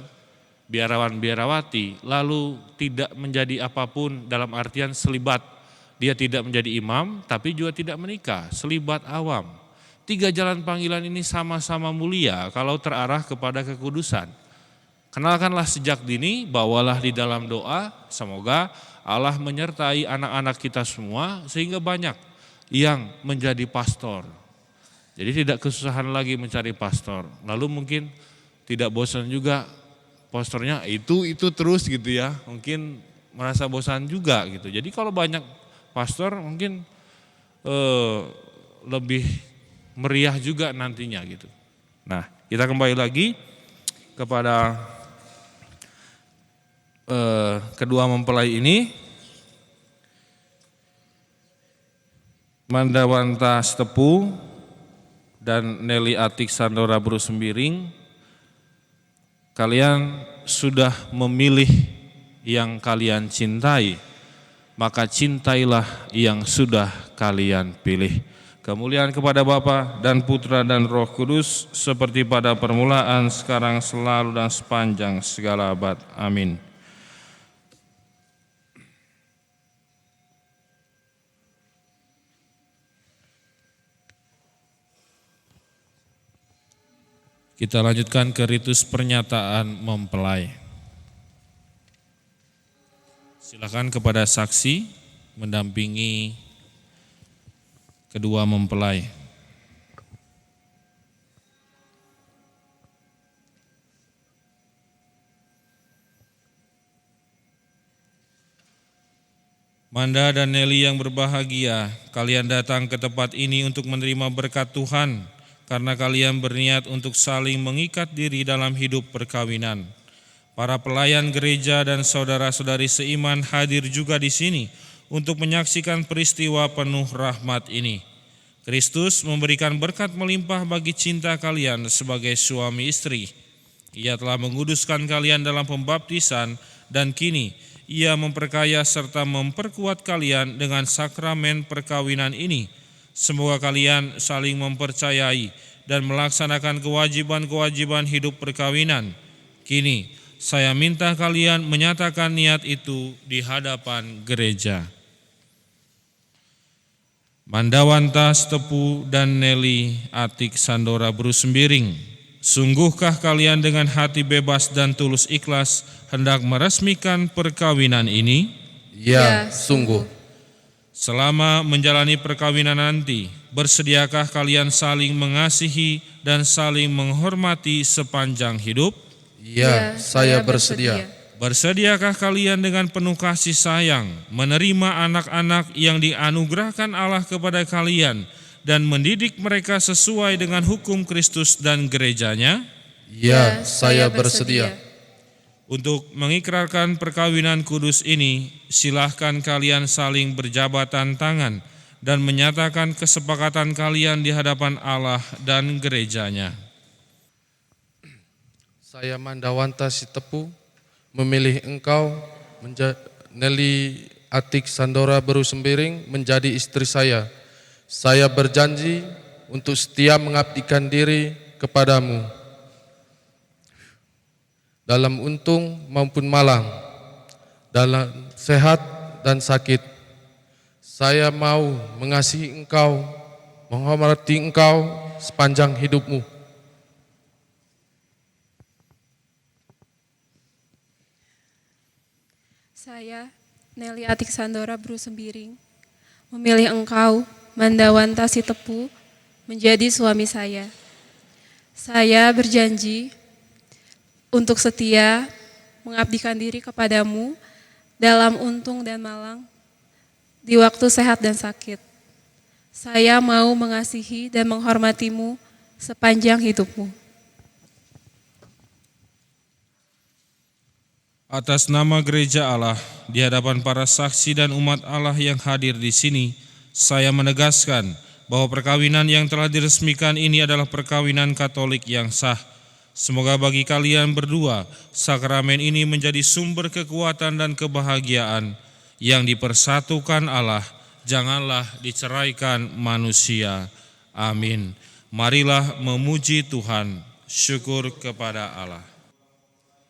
biarawan-biarawati, lalu tidak menjadi apapun dalam artian selibat. Dia tidak menjadi imam, tapi juga tidak menikah, selibat awam. 3 jalan panggilan ini sama-sama mulia kalau terarah kepada kekudusan. Kenalkanlah sejak dini, bawalah di dalam doa, semoga Allah menyertai anak-anak kita semua sehingga banyak yang menjadi pastor. Jadi tidak kesusahan lagi mencari pastor. Lalu mungkin tidak bosan juga pastornya itu terus gitu ya. Mungkin merasa bosan juga gitu. Jadi kalau banyak pastor mungkin lebih meriah juga nantinya gitu. Nah, kita kembali lagi kepada kedua mempelai ini. Mandawanta Stepu dan Nelly Atik Sandora Brusembiring, kalian sudah memilih yang kalian cintai, maka cintailah yang sudah kalian pilih. Kemuliaan kepada Bapa dan Putra dan Roh Kudus, seperti pada permulaan, sekarang, selalu, dan sepanjang segala abad. Amin. Kita lanjutkan ke ritus pernyataan mempelai. Silakan kepada saksi mendampingi kedua mempelai. Manda dan Nelly yang berbahagia, kalian datang ke tempat ini untuk menerima berkat Tuhan, karena kalian berniat untuk saling mengikat diri dalam hidup perkawinan. Para pelayan gereja dan saudara-saudari seiman hadir juga di sini untuk menyaksikan peristiwa penuh rahmat ini. Kristus memberikan berkat melimpah bagi cinta kalian sebagai suami istri. Ia telah menguduskan kalian dalam pembaptisan dan kini Ia memperkaya serta memperkuat kalian dengan sakramen perkawinan ini. Semoga kalian saling mempercayai dan melaksanakan kewajiban-kewajiban hidup perkawinan. Kini saya minta kalian menyatakan niat itu di hadapan gereja. Mandawanta Stepu dan Nelly Atik Sandora Brusembiring, sungguhkah kalian dengan hati bebas dan tulus ikhlas hendak meresmikan perkawinan ini? Ya, sungguh. Selama menjalani perkawinan nanti, bersediakah kalian saling mengasihi dan saling menghormati sepanjang hidup? Ya, saya bersedia. Bersediakah kalian dengan penuh kasih sayang menerima anak-anak yang dianugerahkan Allah kepada kalian dan mendidik mereka sesuai dengan hukum Kristus dan gerejanya? Ya, saya bersedia. Untuk mengikrarkan perkawinan kudus ini, silahkan kalian saling berjabatan tangan dan menyatakan kesepakatan kalian di hadapan Allah dan gerejanya. Saya Mandawanta Sitepu memilih engkau Neli Atik Sandora Beru Sembiring menjadi istri saya. Saya berjanji untuk setia mengabdikan diri kepadamu dalam untung maupun malang, dalam sehat dan sakit. Saya mau mengasihi engkau, menghormati engkau sepanjang hidupmu. Saya, Neli Atik Sandora Beru Sembiring, memilih engkau, Mandawanta Sitepu, menjadi suami saya. Saya berjanji untuk setia mengabdikan diri kepadamu dalam untung dan malang, di waktu sehat dan sakit. Saya mau mengasihi dan menghormatimu sepanjang hidupmu. Atas nama Gereja Allah, di hadapan para saksi dan umat Allah yang hadir di sini, saya menegaskan bahwa perkawinan yang telah diresmikan ini adalah perkawinan Katolik yang sah. Semoga bagi kalian berdua, sakramen ini menjadi sumber kekuatan dan kebahagiaan yang dipersatukan Allah, janganlah diceraikan manusia. Amin. Marilah memuji Tuhan, syukur kepada Allah.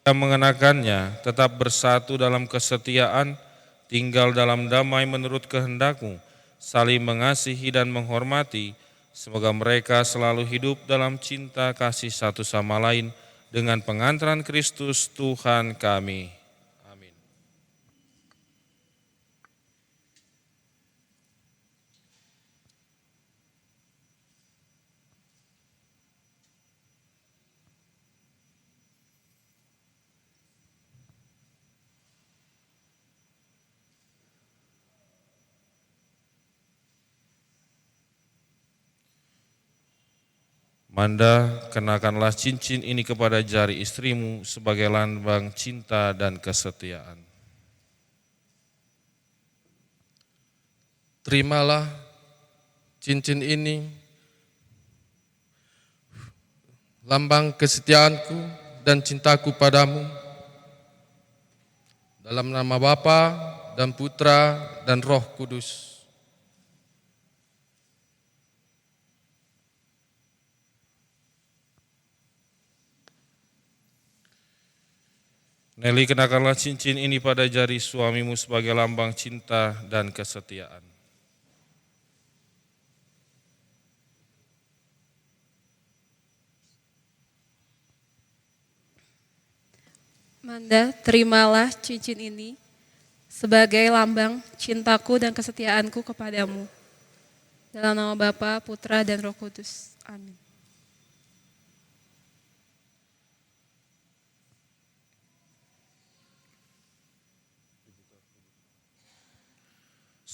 Yang mengenakannya tetap bersatu dalam kesetiaan, tinggal dalam damai menurut kehendak-Mu, saling mengasihi dan menghormati. Semoga mereka selalu hidup dalam cinta kasih satu sama lain dengan pengantaran Kristus Tuhan kami. Amin. Manda, kenakanlah cincin ini kepada jari istrimu sebagai lambang cinta dan kesetiaan. Terimalah cincin ini, lambang kesetiaanku dan cintaku padamu. Dalam nama Bapa dan Putra dan Roh Kudus. Neli, kenakanlah cincin ini pada jari suamimu sebagai lambang cinta dan kesetiaan. Manda, terimalah cincin ini sebagai lambang cintaku dan kesetiaanku kepadamu. Dalam nama Bapa, Putra, dan Roh Kudus. Amin.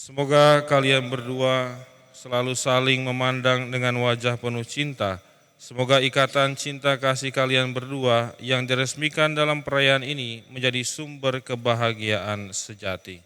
Semoga kalian berdua selalu saling memandang dengan wajah penuh cinta. Semoga ikatan cinta kasih kalian berdua yang diresmikan dalam perayaan ini menjadi sumber kebahagiaan sejati.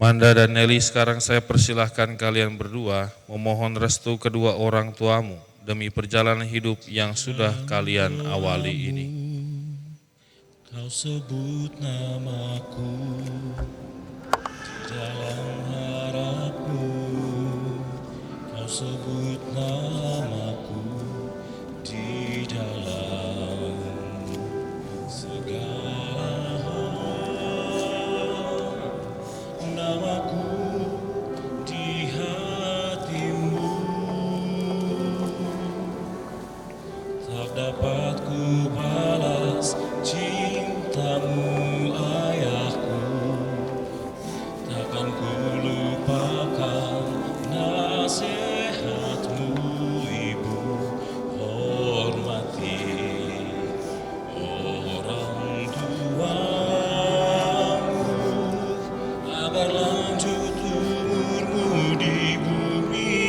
Manda dan Neli, sekarang saya persilahkan kalian berdua memohon restu kedua orang tuamu demi perjalanan hidup yang sudah kalian awali ini. Kau sebut namaku dalam harapmu, sebut namaku di dalam segala hal, namaku di hatimu tak dapat ku balas cintamu ayahku, takkan ku lupakan nasihatmu ibu. Hormati orang tuamu agar lanjut umurmu di bumi.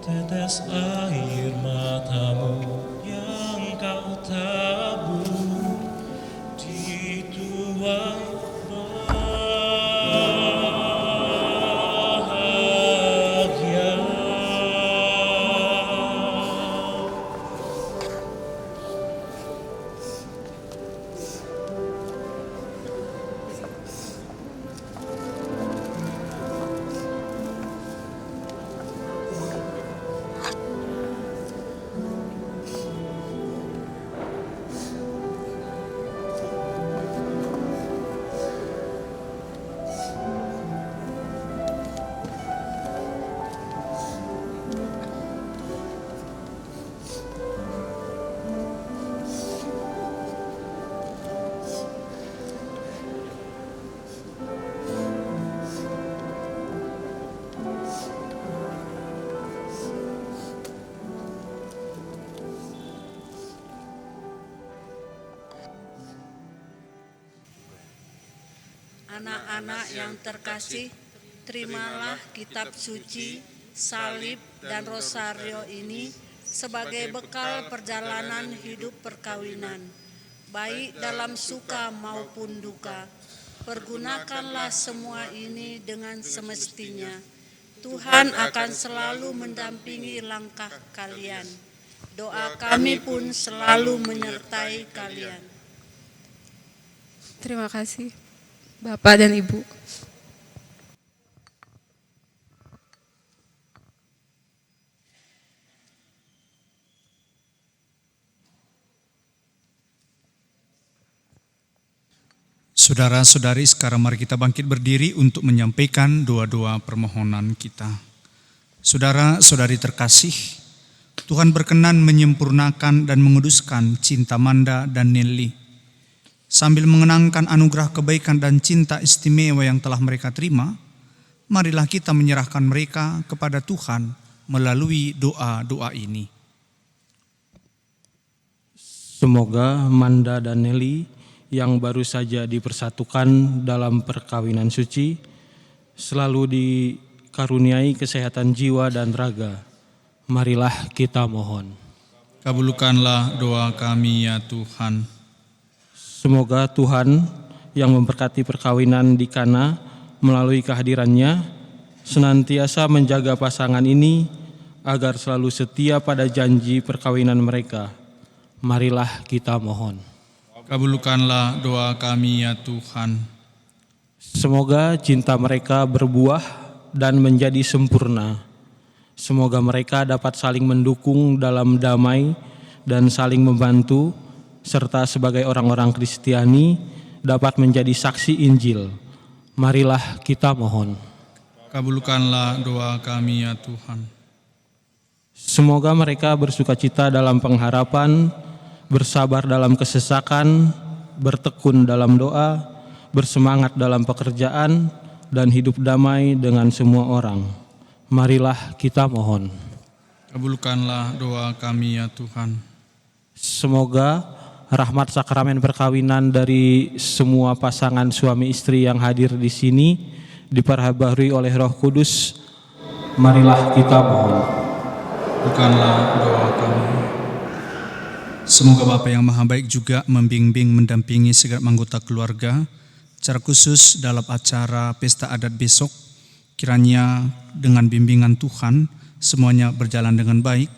Tetes air matamu yang kau tabur di tuai bahagia. Anak-anak yang terkasih, terimalah kitab suci, salib, dan rosario ini sebagai bekal perjalanan hidup perkawinan, baik dalam suka maupun duka. Pergunakanlah semua ini dengan semestinya. Tuhan akan selalu mendampingi langkah kalian. Doa kami pun selalu menyertai kalian. Terima kasih, Bapak dan Ibu. Saudara-saudari, sekarang mari kita bangkit berdiri untuk menyampaikan doa-doa permohonan kita. Saudara-saudari terkasih, Tuhan berkenan menyempurnakan dan menguduskan cinta Manda dan Nelly. Sambil mengenangkan anugerah kebaikan dan cinta istimewa yang telah mereka terima, marilah kita menyerahkan mereka kepada Tuhan melalui doa-doa ini. Semoga Manda dan Nelly yang baru saja dipersatukan dalam perkawinan suci selalu dikaruniai kesehatan jiwa dan raga. Marilah kita mohon. Kabulkanlah doa kami ya Tuhan. Semoga Tuhan yang memberkati perkawinan di Kana melalui kehadirannya senantiasa menjaga pasangan ini agar selalu setia pada janji perkawinan mereka. Marilah kita mohon. Kabulkanlah doa kami ya Tuhan. Semoga cinta mereka berbuah dan menjadi sempurna. Semoga mereka dapat saling mendukung dalam damai dan saling membantu, serta sebagai orang-orang Kristiani dapat menjadi saksi Injil. Marilah kita mohon. Kabulkanlah doa kami ya Tuhan. Semoga mereka bersukacita dalam pengharapan, bersabar dalam kesesakan, bertekun dalam doa, bersemangat dalam pekerjaan, dan hidup damai dengan semua orang. Marilah kita mohon. Kabulkanlah doa kami ya Tuhan. Semoga rahmat sakramen perkawinan dari semua pasangan suami istri yang hadir di sini diperbaharui oleh Roh Kudus. Marilah kita mohon. Bukanlah doa kami. Semoga Bapa yang Maha Baik juga membimbing, mendampingi segenap anggota keluarga, secara khusus dalam acara pesta adat besok. Kiranya dengan bimbingan Tuhan semuanya berjalan dengan baik,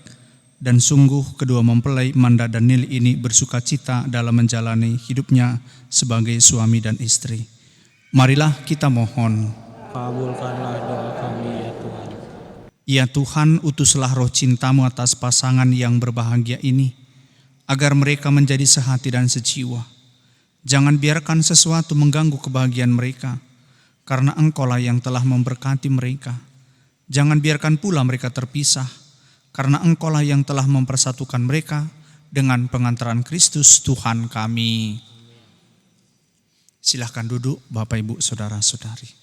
dan sungguh kedua mempelai Manda dan Nili ini bersukacita dalam menjalani hidupnya sebagai suami dan istri. Marilah kita mohon. Kabulkanlah doa kami ya Tuhan. Ya Tuhan, utuslah roh cintamu atas pasangan yang berbahagia ini, agar mereka menjadi sehati dan sejiwa. Jangan biarkan sesuatu mengganggu kebahagiaan mereka, karena Engkaulah yang telah memberkati mereka. Jangan biarkan pula mereka terpisah, karena Engkaulah yang telah mempersatukan mereka dengan pengantaran Kristus Tuhan kami. Silahkan duduk Bapak Ibu Saudara-saudari.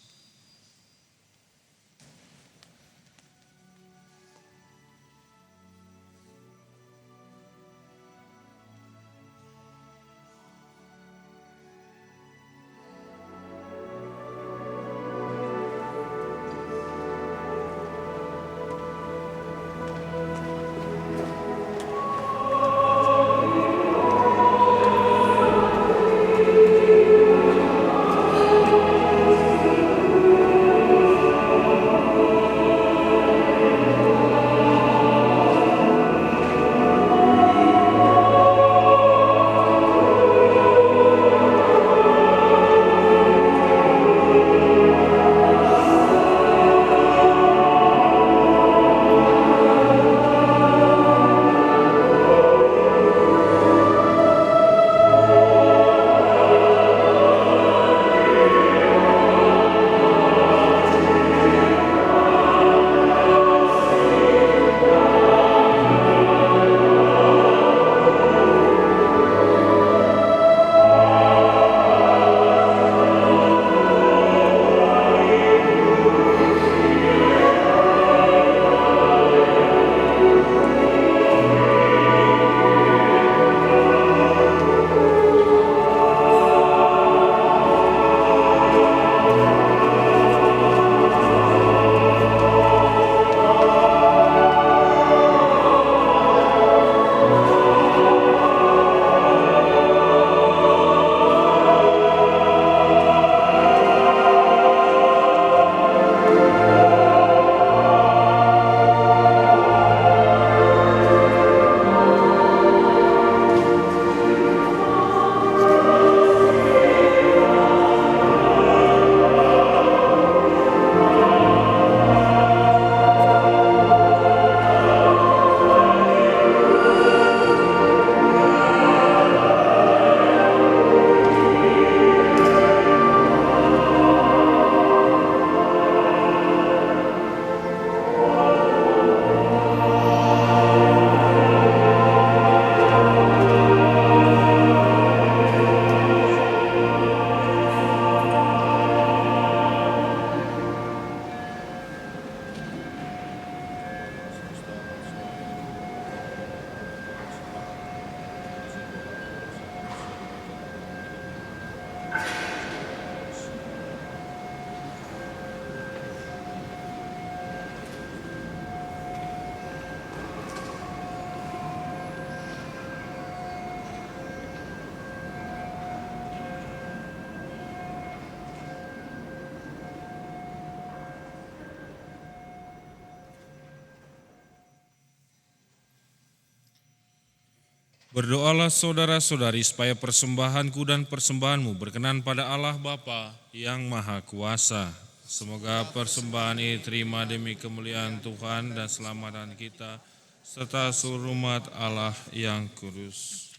Berdoalah saudara-saudari supaya persembahanku dan persembahanmu berkenan pada Allah Bapa yang Maha Kuasa. Semoga persembahan ini terima demi kemuliaan Tuhan dan keselamatan kita, serta seluruh umat Allah yang kudus.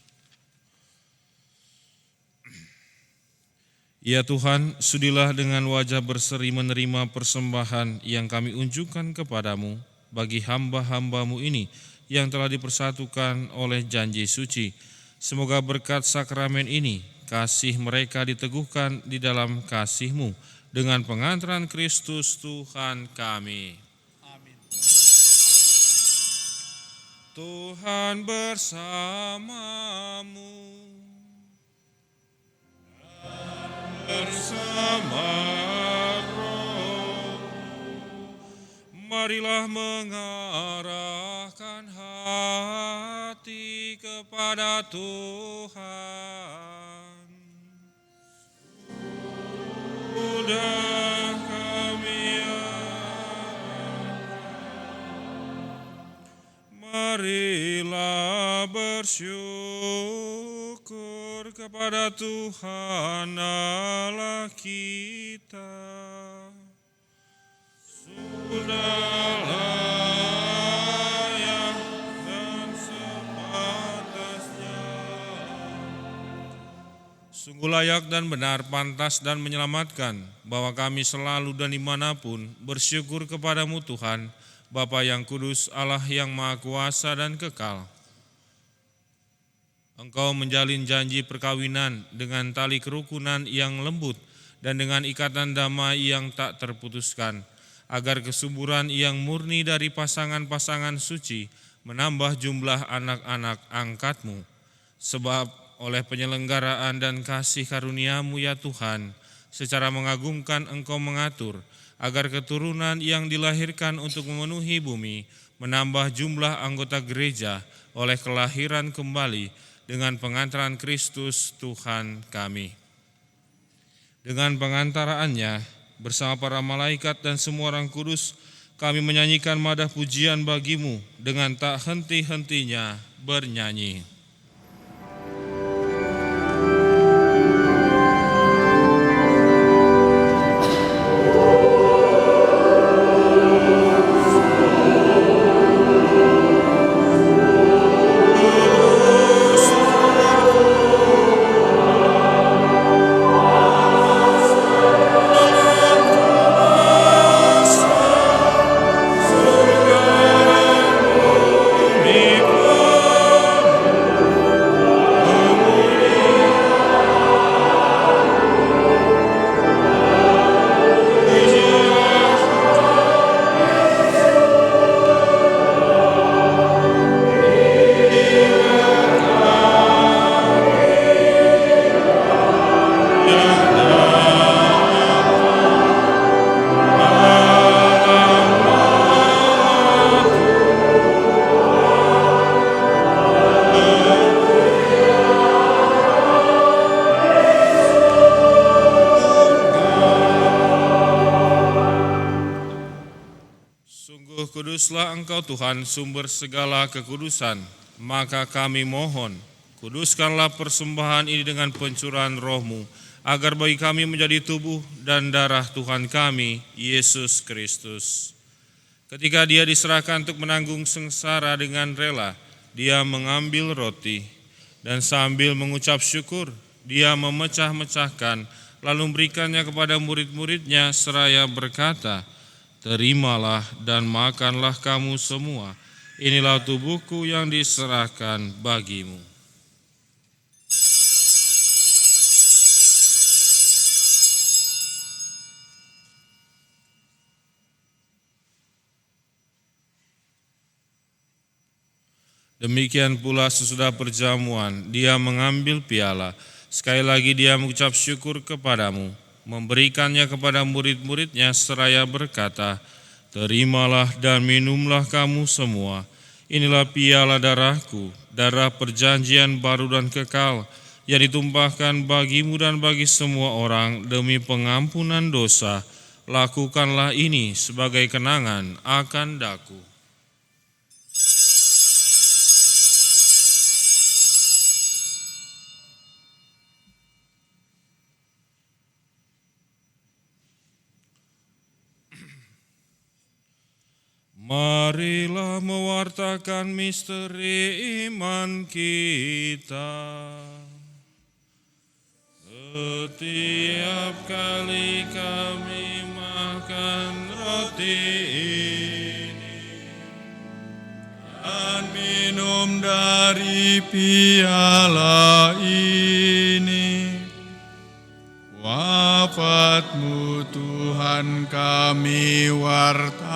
Ya Tuhan, sudilah dengan wajah berseri menerima persembahan yang kami unjukkan kepadamu bagi hamba-hambamu ini yang telah dipersatukan oleh janji suci. Semoga berkat sakramen ini, kasih mereka diteguhkan di dalam kasih-Mu dengan pengantaran Kristus Tuhan kami. Amin. Tuhan bersamamu. Bersama roh, marilah mengarahkan hati kepada Tuhan. Sudah kami marilah bersyukur kepada Tuhan Allah kita. Sudah layak dan sepantasnya. Sungguh layak dan benar, pantas dan menyelamatkan, bahwa kami selalu dan dimanapun bersyukur kepadamu Tuhan, Bapa yang kudus, Allah yang maha kuasa dan kekal. Engkau menjalin janji perkawinan dengan tali kerukunan yang lembut dan dengan ikatan damai yang tak terputuskan, agar kesuburan yang murni dari pasangan-pasangan suci menambah jumlah anak-anak angkat-Mu. Sebab oleh penyelenggaraan dan kasih karunia-Mu ya Tuhan, secara mengagumkan Engkau mengatur, agar keturunan yang dilahirkan untuk memenuhi bumi menambah jumlah anggota gereja oleh kelahiran kembali dengan pengantaran Kristus Tuhan kami. Dengan pengantaraannya, bersama para malaikat dan semua orang kudus, kami menyanyikan madah pujian bagi-Mu dengan tak henti-hentinya bernyanyi. Kuduslah Engkau Tuhan, sumber segala kekudusan, maka kami mohon, kuduskanlah persembahan ini dengan pencurahan Roh-Mu, agar bagi kami menjadi tubuh dan darah Tuhan kami, Yesus Kristus. Ketika Dia diserahkan untuk menanggung sengsara dengan rela, Dia mengambil roti, dan sambil mengucap syukur, Dia memecah-mecahkan, lalu memberikannya kepada murid-muridnya seraya berkata, "Terimalah dan makanlah kamu semua, inilah tubuhku yang diserahkan bagimu." Demikian pula sesudah perjamuan, Dia mengambil piala, sekali lagi Dia mengucap syukur kepadamu, memberikannya kepada murid-muridnya seraya berkata, "Terimalah dan minumlah kamu semua, inilah piala darahku, darah perjanjian baru dan kekal, yang ditumpahkan bagimu dan bagi semua orang demi pengampunan dosa. Lakukanlah ini sebagai kenangan akan daku." Marilah mewartakan misteri iman kita. Setiap kali kami makan roti ini dan minum dari piala ini, wafat-Mu Tuhan kami wartakan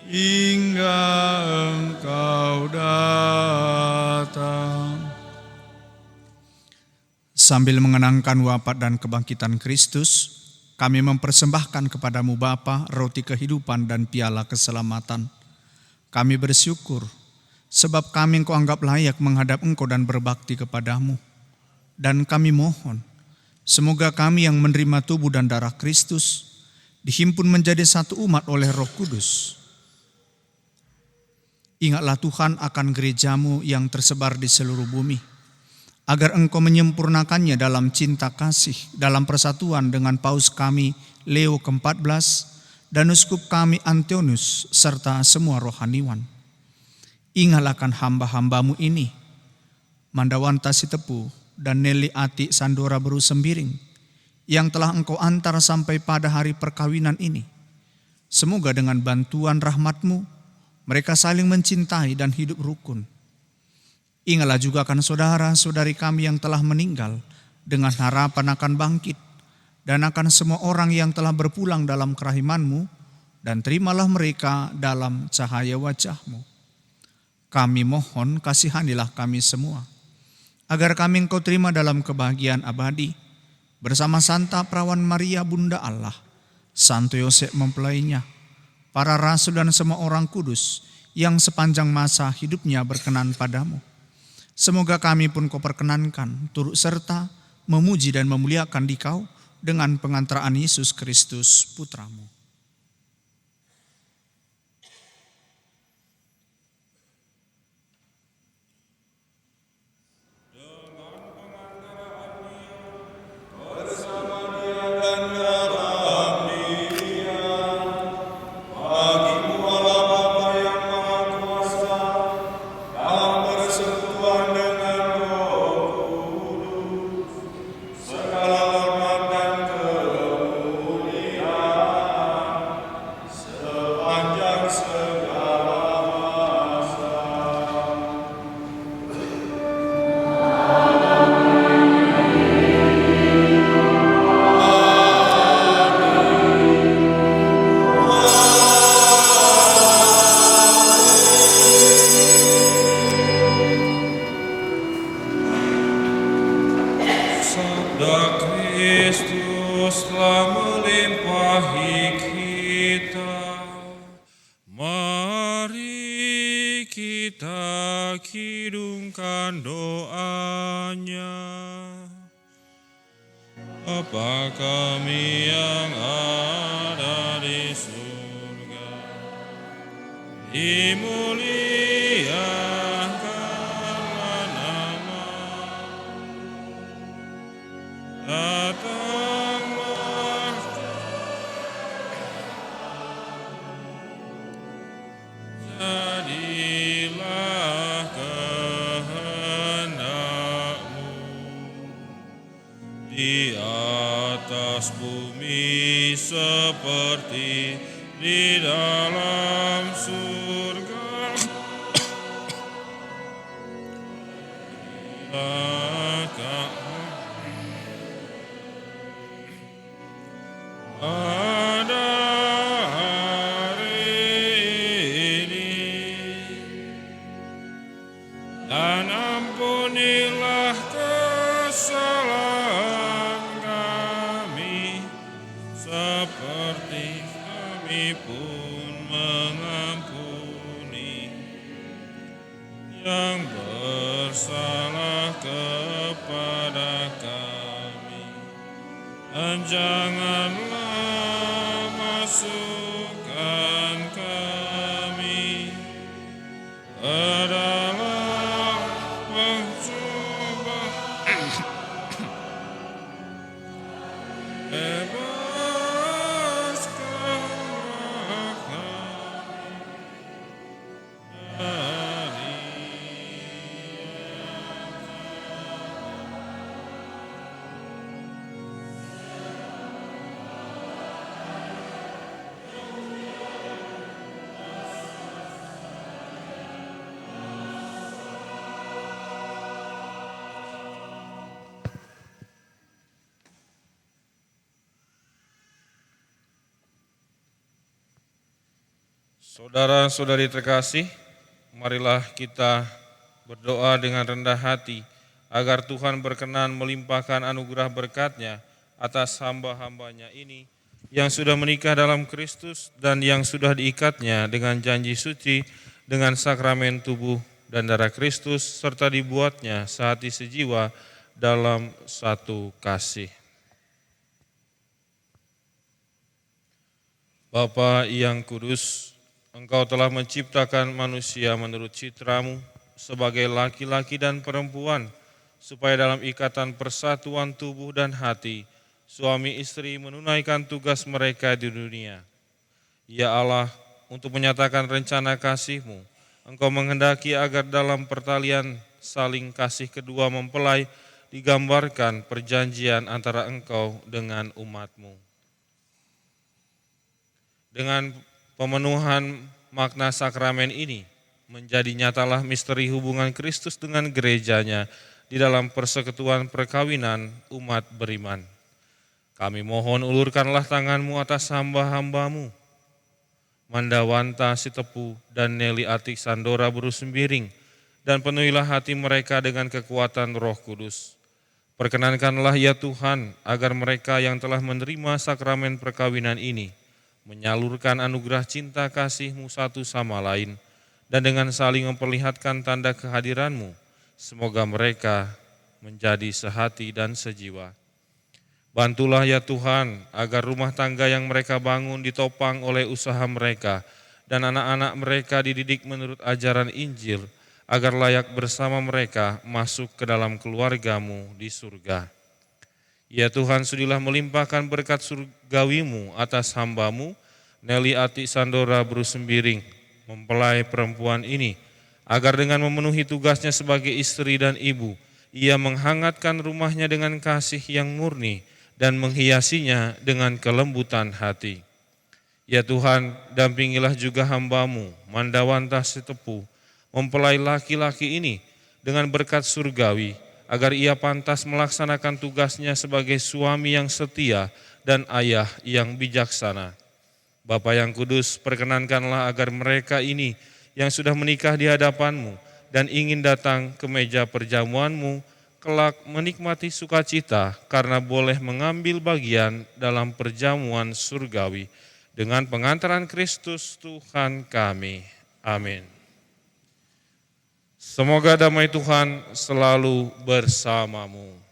hingga Sambil mengenangkan wafat dan kebangkitan Kristus, kami mempersembahkan kepadamu Bapa roti kehidupan dan piala keselamatan. Kami bersyukur sebab kami Engkau anggap layak menghadap Engkau dan berbakti kepadamu. Dan kami mohon, semoga kami yang menerima tubuh dan darah Kristus dihimpun menjadi satu umat oleh Roh Kudus. Ingatlah Tuhan akan gerejamu yang tersebar di seluruh bumi, agar Engkau menyempurnakannya dalam cinta kasih, dalam persatuan dengan Paus kami Leo ke-14 dan Uskup kami Antionus serta semua rohaniwan. Ingatlah kan hamba-hambamu ini, Mandawanta Sitepu dan Neli Ati Sandora Beru Sembiring, yang telah Engkau antar sampai pada hari perkawinan ini. Semoga dengan bantuan rahmat-Mu, mereka saling mencintai dan hidup rukun. Ingatlah juga akan saudara-saudari kami yang telah meninggal dengan harapan akan bangkit, dan akan semua orang yang telah berpulang dalam kerahiman-Mu, dan terimalah mereka dalam cahaya wajah-Mu. Kami mohon kasihanilah kami semua, agar kami Engkau terima dalam kebahagiaan abadi, bersama Santa Perawan Maria Bunda Allah, Santo Yosef mempelainya, para rasul dan semua orang kudus yang sepanjang masa hidupnya berkenan padamu. Semoga kami pun Kau perkenankan turut serta memuji dan memuliakan Dikau dengan pengantaraan Yesus Kristus Putramu. Bapa kami yang ada di surga, dimuliakanlah nama-Mu, datanglah jadilah kehendak-Mu di atas bumi seperti di dalam surga. Pada hari ini, dan ampunilah kesalahan kami, seperti kami pun mengampuni yang bersalah kepada kami. Dan janganlah masukkan kami ke dalam pencobaan, bebaskanlah kami dari Saudara-saudari terkasih, marilah kita berdoa dengan rendah hati agar Tuhan berkenan melimpahkan anugerah berkat-Nya atas hamba-hambanya ini yang sudah menikah dalam Kristus dan yang sudah diikatnya dengan janji suci dengan sakramen tubuh dan darah Kristus serta dibuatnya sehati sejiwa dalam satu kasih. Bapa yang kudus, Engkau telah menciptakan manusia menurut citra-Mu sebagai laki-laki dan perempuan, supaya dalam ikatan persatuan tubuh dan hati, suami istri menunaikan tugas mereka di dunia. Ya Allah, untuk menyatakan rencana kasih-Mu, Engkau menghendaki agar dalam pertalian saling kasih kedua mempelai digambarkan perjanjian antara Engkau dengan umat-Mu. Dengan pemenuhan makna sakramen ini, menjadi nyatalah misteri hubungan Kristus dengan gerejanya di dalam persekutuan perkawinan umat beriman. Kami mohon ulurkanlah tangan-Mu atas hamba-hamba-Mu, Mandawanta Sitepu dan Neli Atik Sandora Buru Sembiring, dan penuhilah hati mereka dengan kekuatan Roh Kudus. Perkenankanlah ya Tuhan, agar mereka yang telah menerima sakramen perkawinan ini menyalurkan anugerah cinta kasih-Mu satu sama lain, dan dengan saling memperlihatkan tanda kehadiran-Mu, semoga mereka menjadi sehati dan sejiwa. Bantulah ya Tuhan, agar rumah tangga yang mereka bangun ditopang oleh usaha mereka, dan anak-anak mereka dididik menurut ajaran Injil, agar layak bersama mereka masuk ke dalam keluarga-Mu di surga. Ya Tuhan, sudilah melimpahkan berkat surgawi-Mu atas hamba-Mu, Neli Atik Sandora Buru Sembiring, mempelai perempuan ini, agar dengan memenuhi tugasnya sebagai istri dan ibu, ia menghangatkan rumahnya dengan kasih yang murni dan menghiasinya dengan kelembutan hati. Ya Tuhan, dampingilah juga hamba-Mu, Mandawanta Sitepu, mempelai laki-laki ini dengan berkat surgawi, agar ia pantas melaksanakan tugasnya sebagai suami yang setia dan ayah yang bijaksana. Bapa yang kudus, perkenankanlah agar mereka ini yang sudah menikah di hadapan-Mu dan ingin datang ke meja perjamuan-Mu, kelak menikmati sukacita karena boleh mengambil bagian dalam perjamuan surgawi dengan pengantaran Kristus Tuhan kami. Amin. Semoga damai Tuhan selalu bersamamu.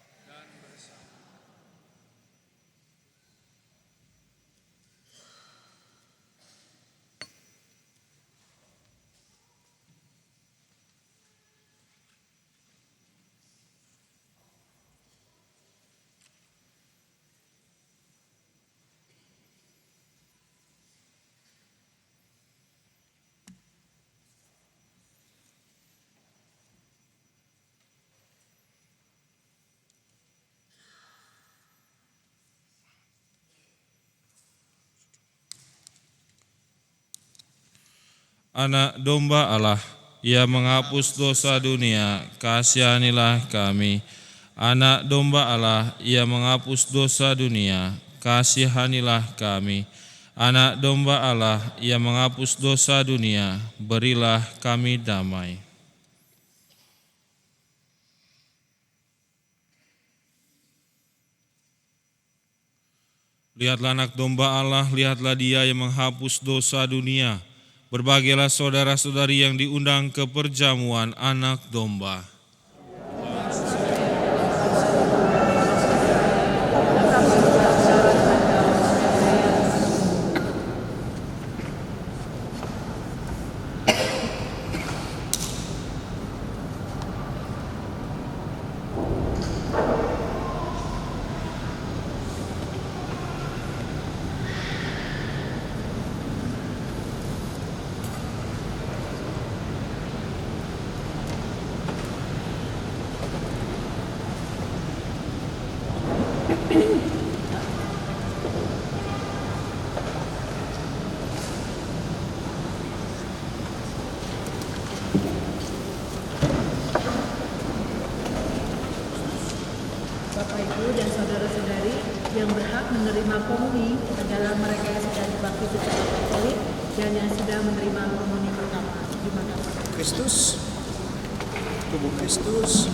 Anak domba Allah, Ia menghapus dosa dunia, kasihanilah kami. Anak domba Allah, Ia menghapus dosa dunia, kasihanilah kami. Anak domba Allah, Ia menghapus dosa dunia, berilah kami damai. Lihatlah anak domba Allah, lihatlah Dia yang menghapus dosa dunia. Berbahagialah saudara-saudari yang diundang ke perjamuan anak domba. Bapak, Ibu, dan saudara-saudari yang berhak menerima komuni adalah mereka yang sudah dibaptis secara Katolik dan yang sudah menerima komuni pertama. Terima kasih. Kristus, tubuh Kristus,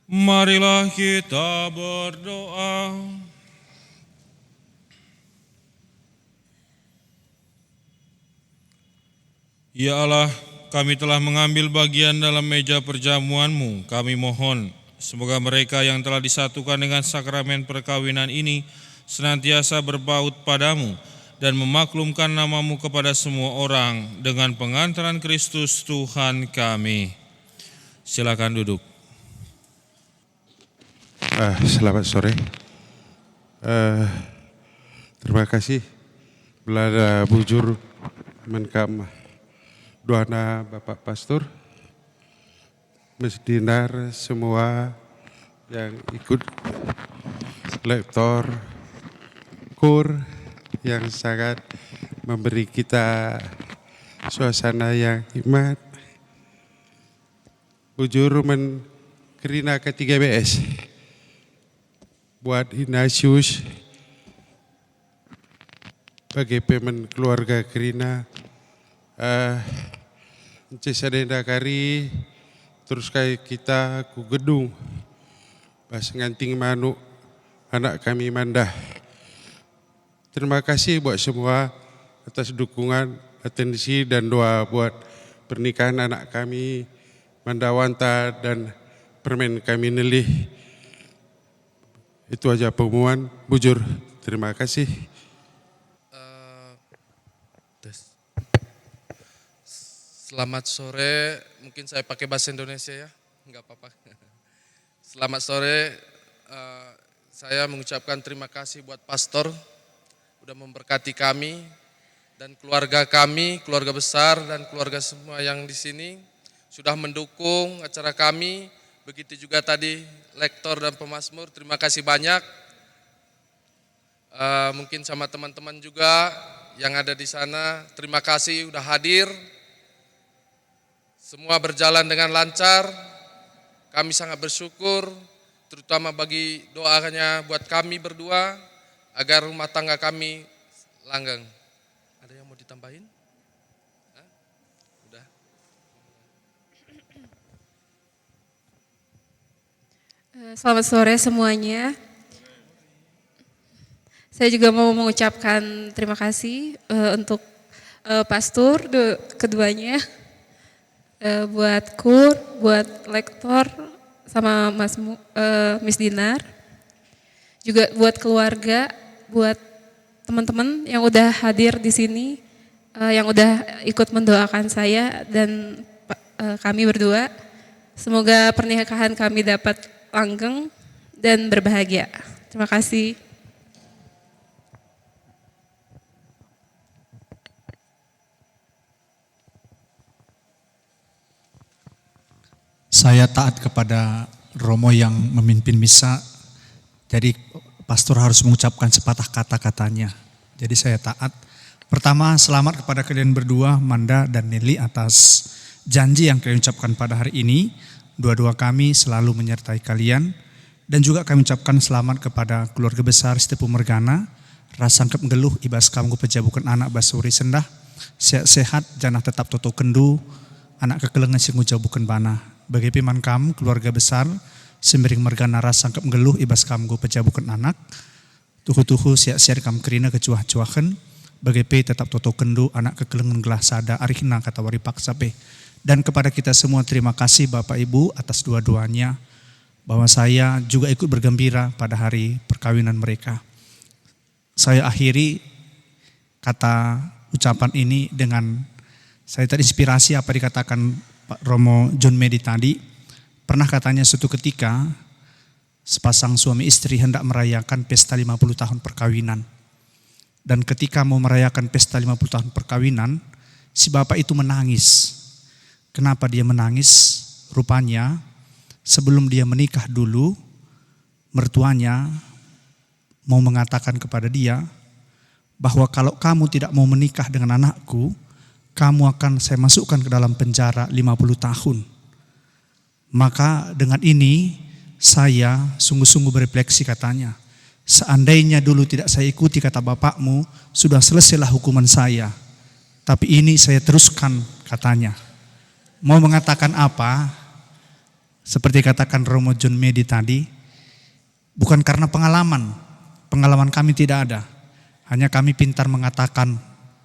Marilah kita berdoa. Ya Allah, kami telah mengambil bagian dalam meja perjamuan-Mu. Kami mohon, semoga mereka yang telah disatukan dengan sakramen perkawinan ini senantiasa berbaut padamu dan memaklumkan nama-Mu kepada semua orang dengan pengantaran Kristus Tuhan kami. Silakan duduk. Selamat sore. Terima kasih Belanda Bujur Menkam Duana Bapak Pastor, Mas Dinar, semua yang ikut, lektor, kur yang sangat memberi kita suasana yang hikmat. Bujur Kerina ke-3BS, buat Ignatius, bagi pemen keluarga Kerina, Cesadenda Kari, terus kayak kita ku gedung, pas nganting manuk anak kami Mandah. Terima kasih buat semua atas dukungan, atensi dan doa buat pernikahan anak kami Mandawanta dan permen kami Nelih. Itu aja pengumuman, Bujur. Terima kasih. Selamat sore, mungkin saya pakai bahasa Indonesia ya, enggak apa-apa. Selamat sore, saya mengucapkan terima kasih buat pastor, udah memberkati kami dan keluarga kami, keluarga besar dan keluarga semua yang di sini sudah mendukung acara kami. Begitu juga tadi lektor dan pemazmur, terima kasih banyak. Mungkin sama teman-teman juga yang ada di sana, terima kasih udah hadir. Semua berjalan dengan lancar, kami sangat bersyukur, terutama bagi doanya buat kami berdua, agar rumah tangga kami langgeng. Ada yang mau ditambahin? Udah. Selamat sore semuanya. Saya juga mau mengucapkan terima kasih untuk pastor keduanya. Buat kur, buat lektor, sama Miss Dinar, juga buat keluarga, buat teman-teman yang udah hadir di sini, yang udah ikut mendoakan saya dan kami berdua. Semoga pernikahan kami dapat langgeng dan berbahagia. Terima kasih. Saya taat kepada Romo yang memimpin misa, jadi pastor harus mengucapkan sepatah kata-katanya. Jadi saya taat. Pertama, selamat kepada kalian berdua, Manda dan Nelly, atas janji yang kalian ucapkan pada hari ini. Dua-dua kami selalu menyertai kalian. Dan juga kami ucapkan selamat kepada keluarga besar Setepu Mergana, Rasangkep Geluh, Ibas Kamgu Pejabukan Anak Basuri Sendah, sehat-sehat, janah tetap toto kendu, anak kekelengan singu jabukan bana. Bagi piman kam, keluarga besar, Sembiring Mergana Rasangkep Geluh, Ibas Kamgu Pejabukan Anak, tuhu-tuhu siak-siak kam kerina kecuah-cuahan, bagi pe tetap toto kendu, anak kekelengan gelah sada, arihna kata wari paksa pe. Dan kepada kita semua terima kasih Bapak Ibu atas dua-duanya, bahwa saya juga ikut bergembira pada hari perkawinan mereka. Saya akhiri kata ucapan ini dengan saya terinspirasi apa dikatakan Pak Romo John Medi tadi. Pernah katanya suatu ketika sepasang suami istri hendak merayakan pesta 50 tahun perkawinan. Dan ketika mau merayakan pesta 50 tahun perkawinan, si bapak itu menangis. Kenapa dia menangis? Rupanya sebelum dia menikah dulu, mertuanya mau mengatakan kepada dia bahwa kalau kamu tidak mau menikah dengan anakku, kamu akan saya masukkan ke dalam penjara 50 tahun. Maka dengan ini saya sungguh-sungguh berefleksi katanya. Seandainya dulu tidak saya ikuti kata bapakmu, sudah selesailah hukuman saya. Tapi ini saya teruskan katanya. Mau mengatakan apa? Seperti katakan Romo John Medi tadi, bukan karena pengalaman kami tidak ada. Hanya kami pintar mengatakan,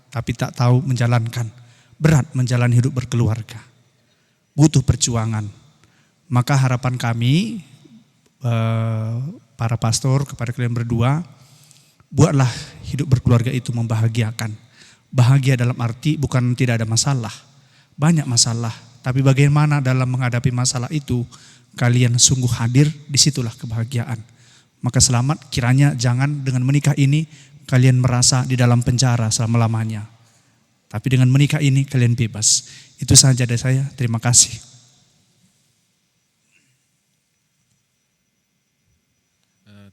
tapi tak tahu menjalankan. Berat menjalani hidup berkeluarga. Butuh perjuangan. Maka harapan kami, para pastor kepada kalian berdua, buatlah hidup berkeluarga itu membahagiakan. Bahagia dalam arti bukan tidak ada masalah. Banyak masalah. Tapi bagaimana dalam menghadapi masalah itu, kalian sungguh hadir, disitulah kebahagiaan. Maka selamat, kiranya jangan dengan menikah ini, kalian merasa di dalam penjara selama-lamanya. Tapi dengan menikah ini kalian bebas. Itu saja dari saya. Terima kasih.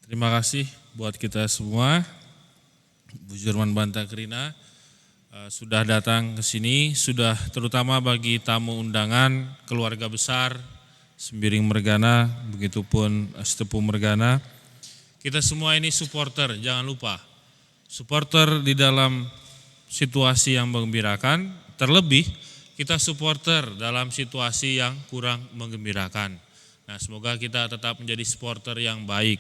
Terima kasih buat kita semua. Bu Jerman Bantakrina sudah datang ke sini, sudah terutama bagi tamu undangan, keluarga besar Sembiring Mergana, begitupun Setepu Mergana. Kita semua ini supporter, jangan lupa. Supporter di dalam situasi yang menggembirakan, terlebih kita supporter dalam situasi yang kurang menggembirakan. Nah, semoga kita tetap menjadi supporter yang baik.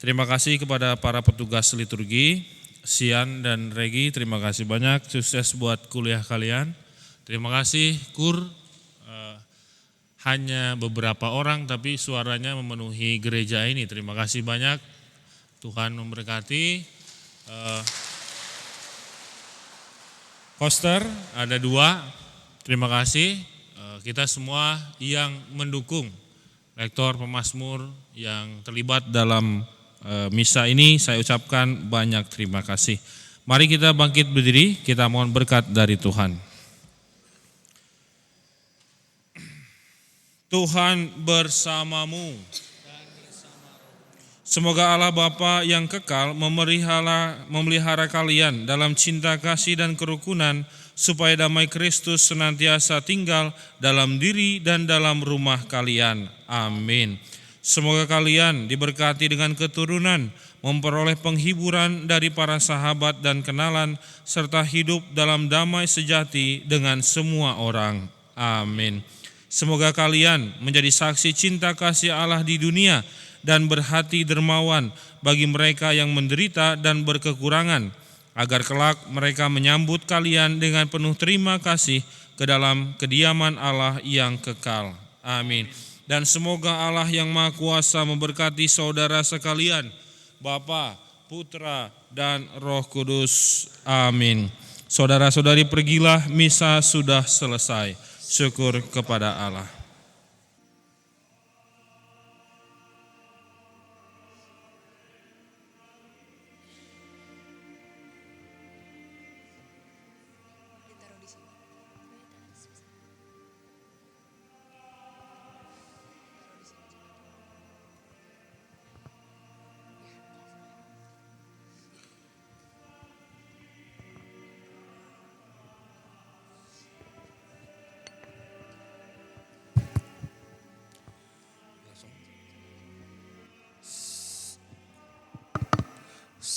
Terima kasih kepada para petugas liturgi, Sian dan Regi, terima kasih banyak, sukses buat kuliah kalian. Terima kasih Kur, hanya beberapa orang tapi suaranya memenuhi gereja ini, terima kasih banyak, Tuhan memberkati. Koster ada 2, terima kasih kita semua yang mendukung, lektor, pemazmur yang terlibat dalam misa ini, saya ucapkan banyak terima kasih. Mari kita bangkit berdiri, kita mohon berkat dari Tuhan. Tuhan bersamamu. Semoga Allah Bapa yang kekal memelihara kalian dalam cinta kasih dan kerukunan, supaya damai Kristus senantiasa tinggal dalam diri dan dalam rumah kalian. Amin. Semoga kalian diberkati dengan keturunan, memperoleh penghiburan dari para sahabat dan kenalan, serta hidup dalam damai sejati dengan semua orang. Amin. Semoga kalian menjadi saksi cinta kasih Allah di dunia dan berhati dermawan bagi mereka yang menderita dan berkekurangan, agar kelak mereka menyambut kalian dengan penuh terima kasih ke dalam kediaman Allah yang kekal. Amin. Dan semoga Allah yang Maha Kuasa memberkati saudara sekalian, Bapa, Putra, dan Roh Kudus. Amin. Saudara-saudari, pergilah, misa sudah selesai. Syukur kepada Allah.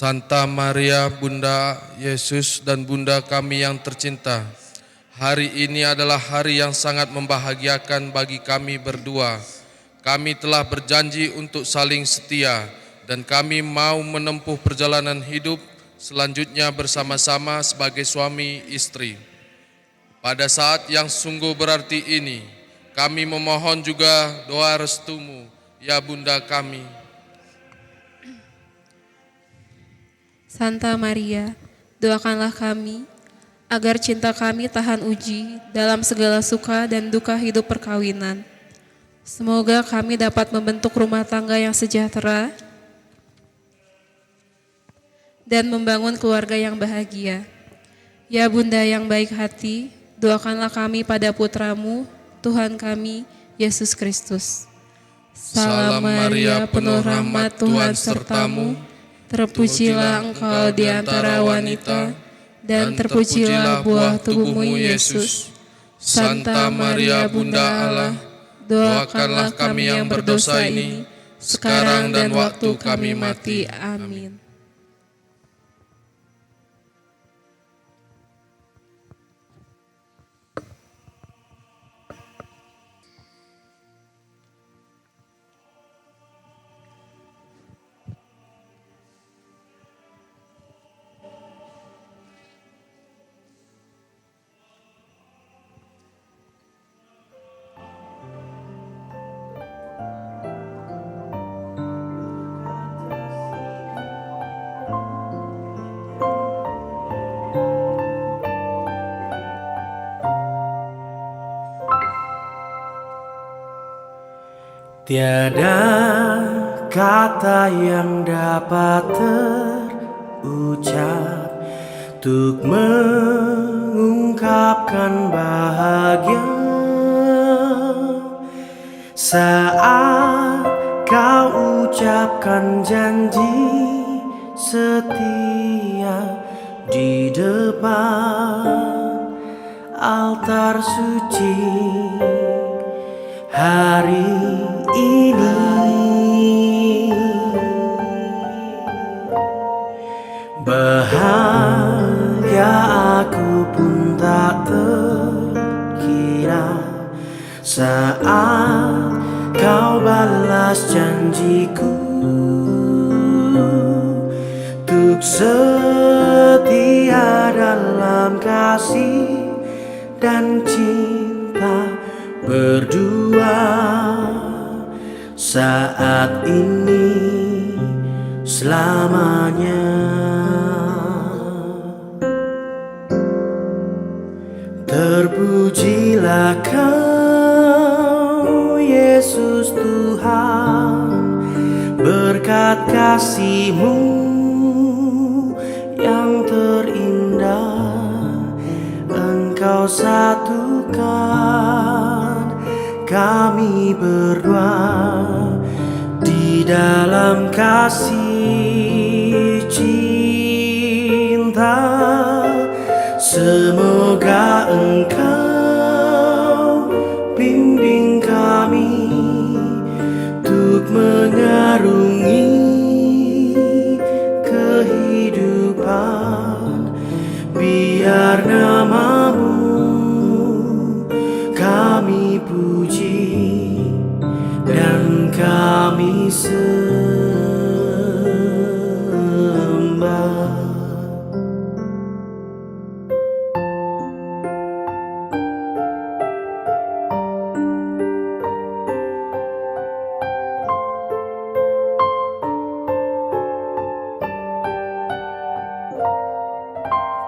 Santa Maria, Bunda Yesus dan Bunda kami yang tercinta, hari ini adalah hari yang sangat membahagiakan bagi kami berdua. Kami telah berjanji untuk saling setia dan kami mau menempuh perjalanan hidup selanjutnya bersama-sama sebagai suami istri. Pada saat yang sungguh berarti ini, kami memohon juga doa restumu, ya Bunda kami. Santa Maria, doakanlah kami agar cinta kami tahan uji dalam segala suka dan duka hidup perkawinan. Semoga kami dapat membentuk rumah tangga yang sejahtera dan membangun keluarga yang bahagia. Ya Bunda yang baik hati, doakanlah kami pada putramu, Tuhan kami, Yesus Kristus. Salam Maria, penuh rahmat, Tuhan sertamu. Terpujilah engkau di antara wanita, dan terpujilah buah tubuhmu Yesus. Santa Maria Bunda Allah, doakanlah kami yang berdosa ini, sekarang dan waktu kami mati. Amin. Tiada kata yang dapat terucap untuk mengungkapkan bahagia saat kau ucapkan janji setia di depan altar suci hari ini. Bahagia aku pun tak terkira saat kau balas janjiku untuk setia dalam kasih dan cinta berdua saat ini selamanya. Terpujilah Kau Yesus Tuhan, berkat kasih-Mu yang terindah Engkau satukan kami berdua di dalam kasih cinta. Semoga Engkau bimbing kami untuk mengarungi kehidupan, biar nama-Mu kami puji dan kami sembah.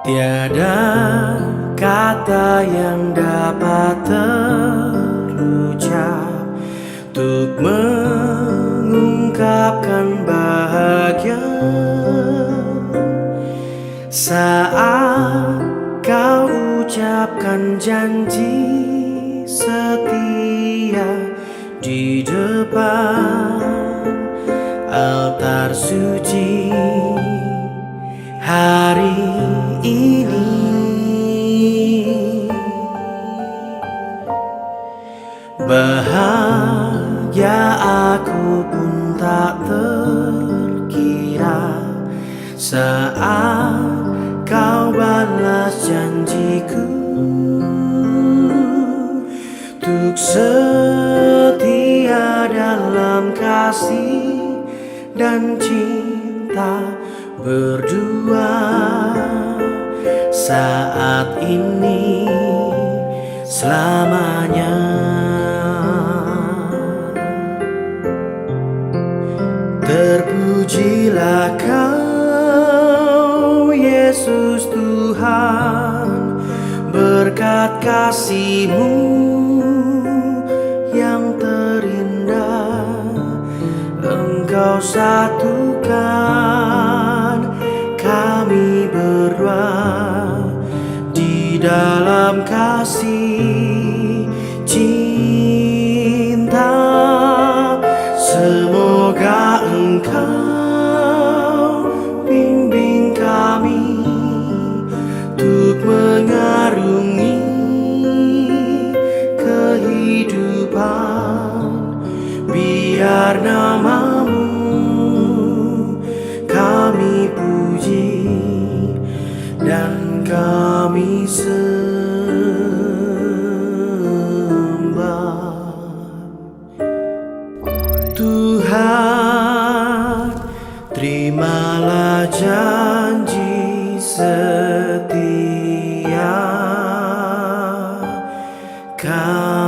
Tiada kata yang dapat terucap untuk mengungkapkan bahagia saat kau ucapkan janji setia di depan altar suci hari ini. Bahagia aku pun tak terkira saat kau balas janjiku untuk setia dalam kasih dan cinta berdua saat ini selamanya. Terpujilah Kau Yesus Tuhan, berkat kasih-Mu yang terindah Engkau satukan kami berdua di dalam kasih cinta. Semoga Engkau bimbing kami untuk mengarungi kehidupan, biar nama-Mu kami puji dan kami sembah. Tuhan, terimalah janji setia kami.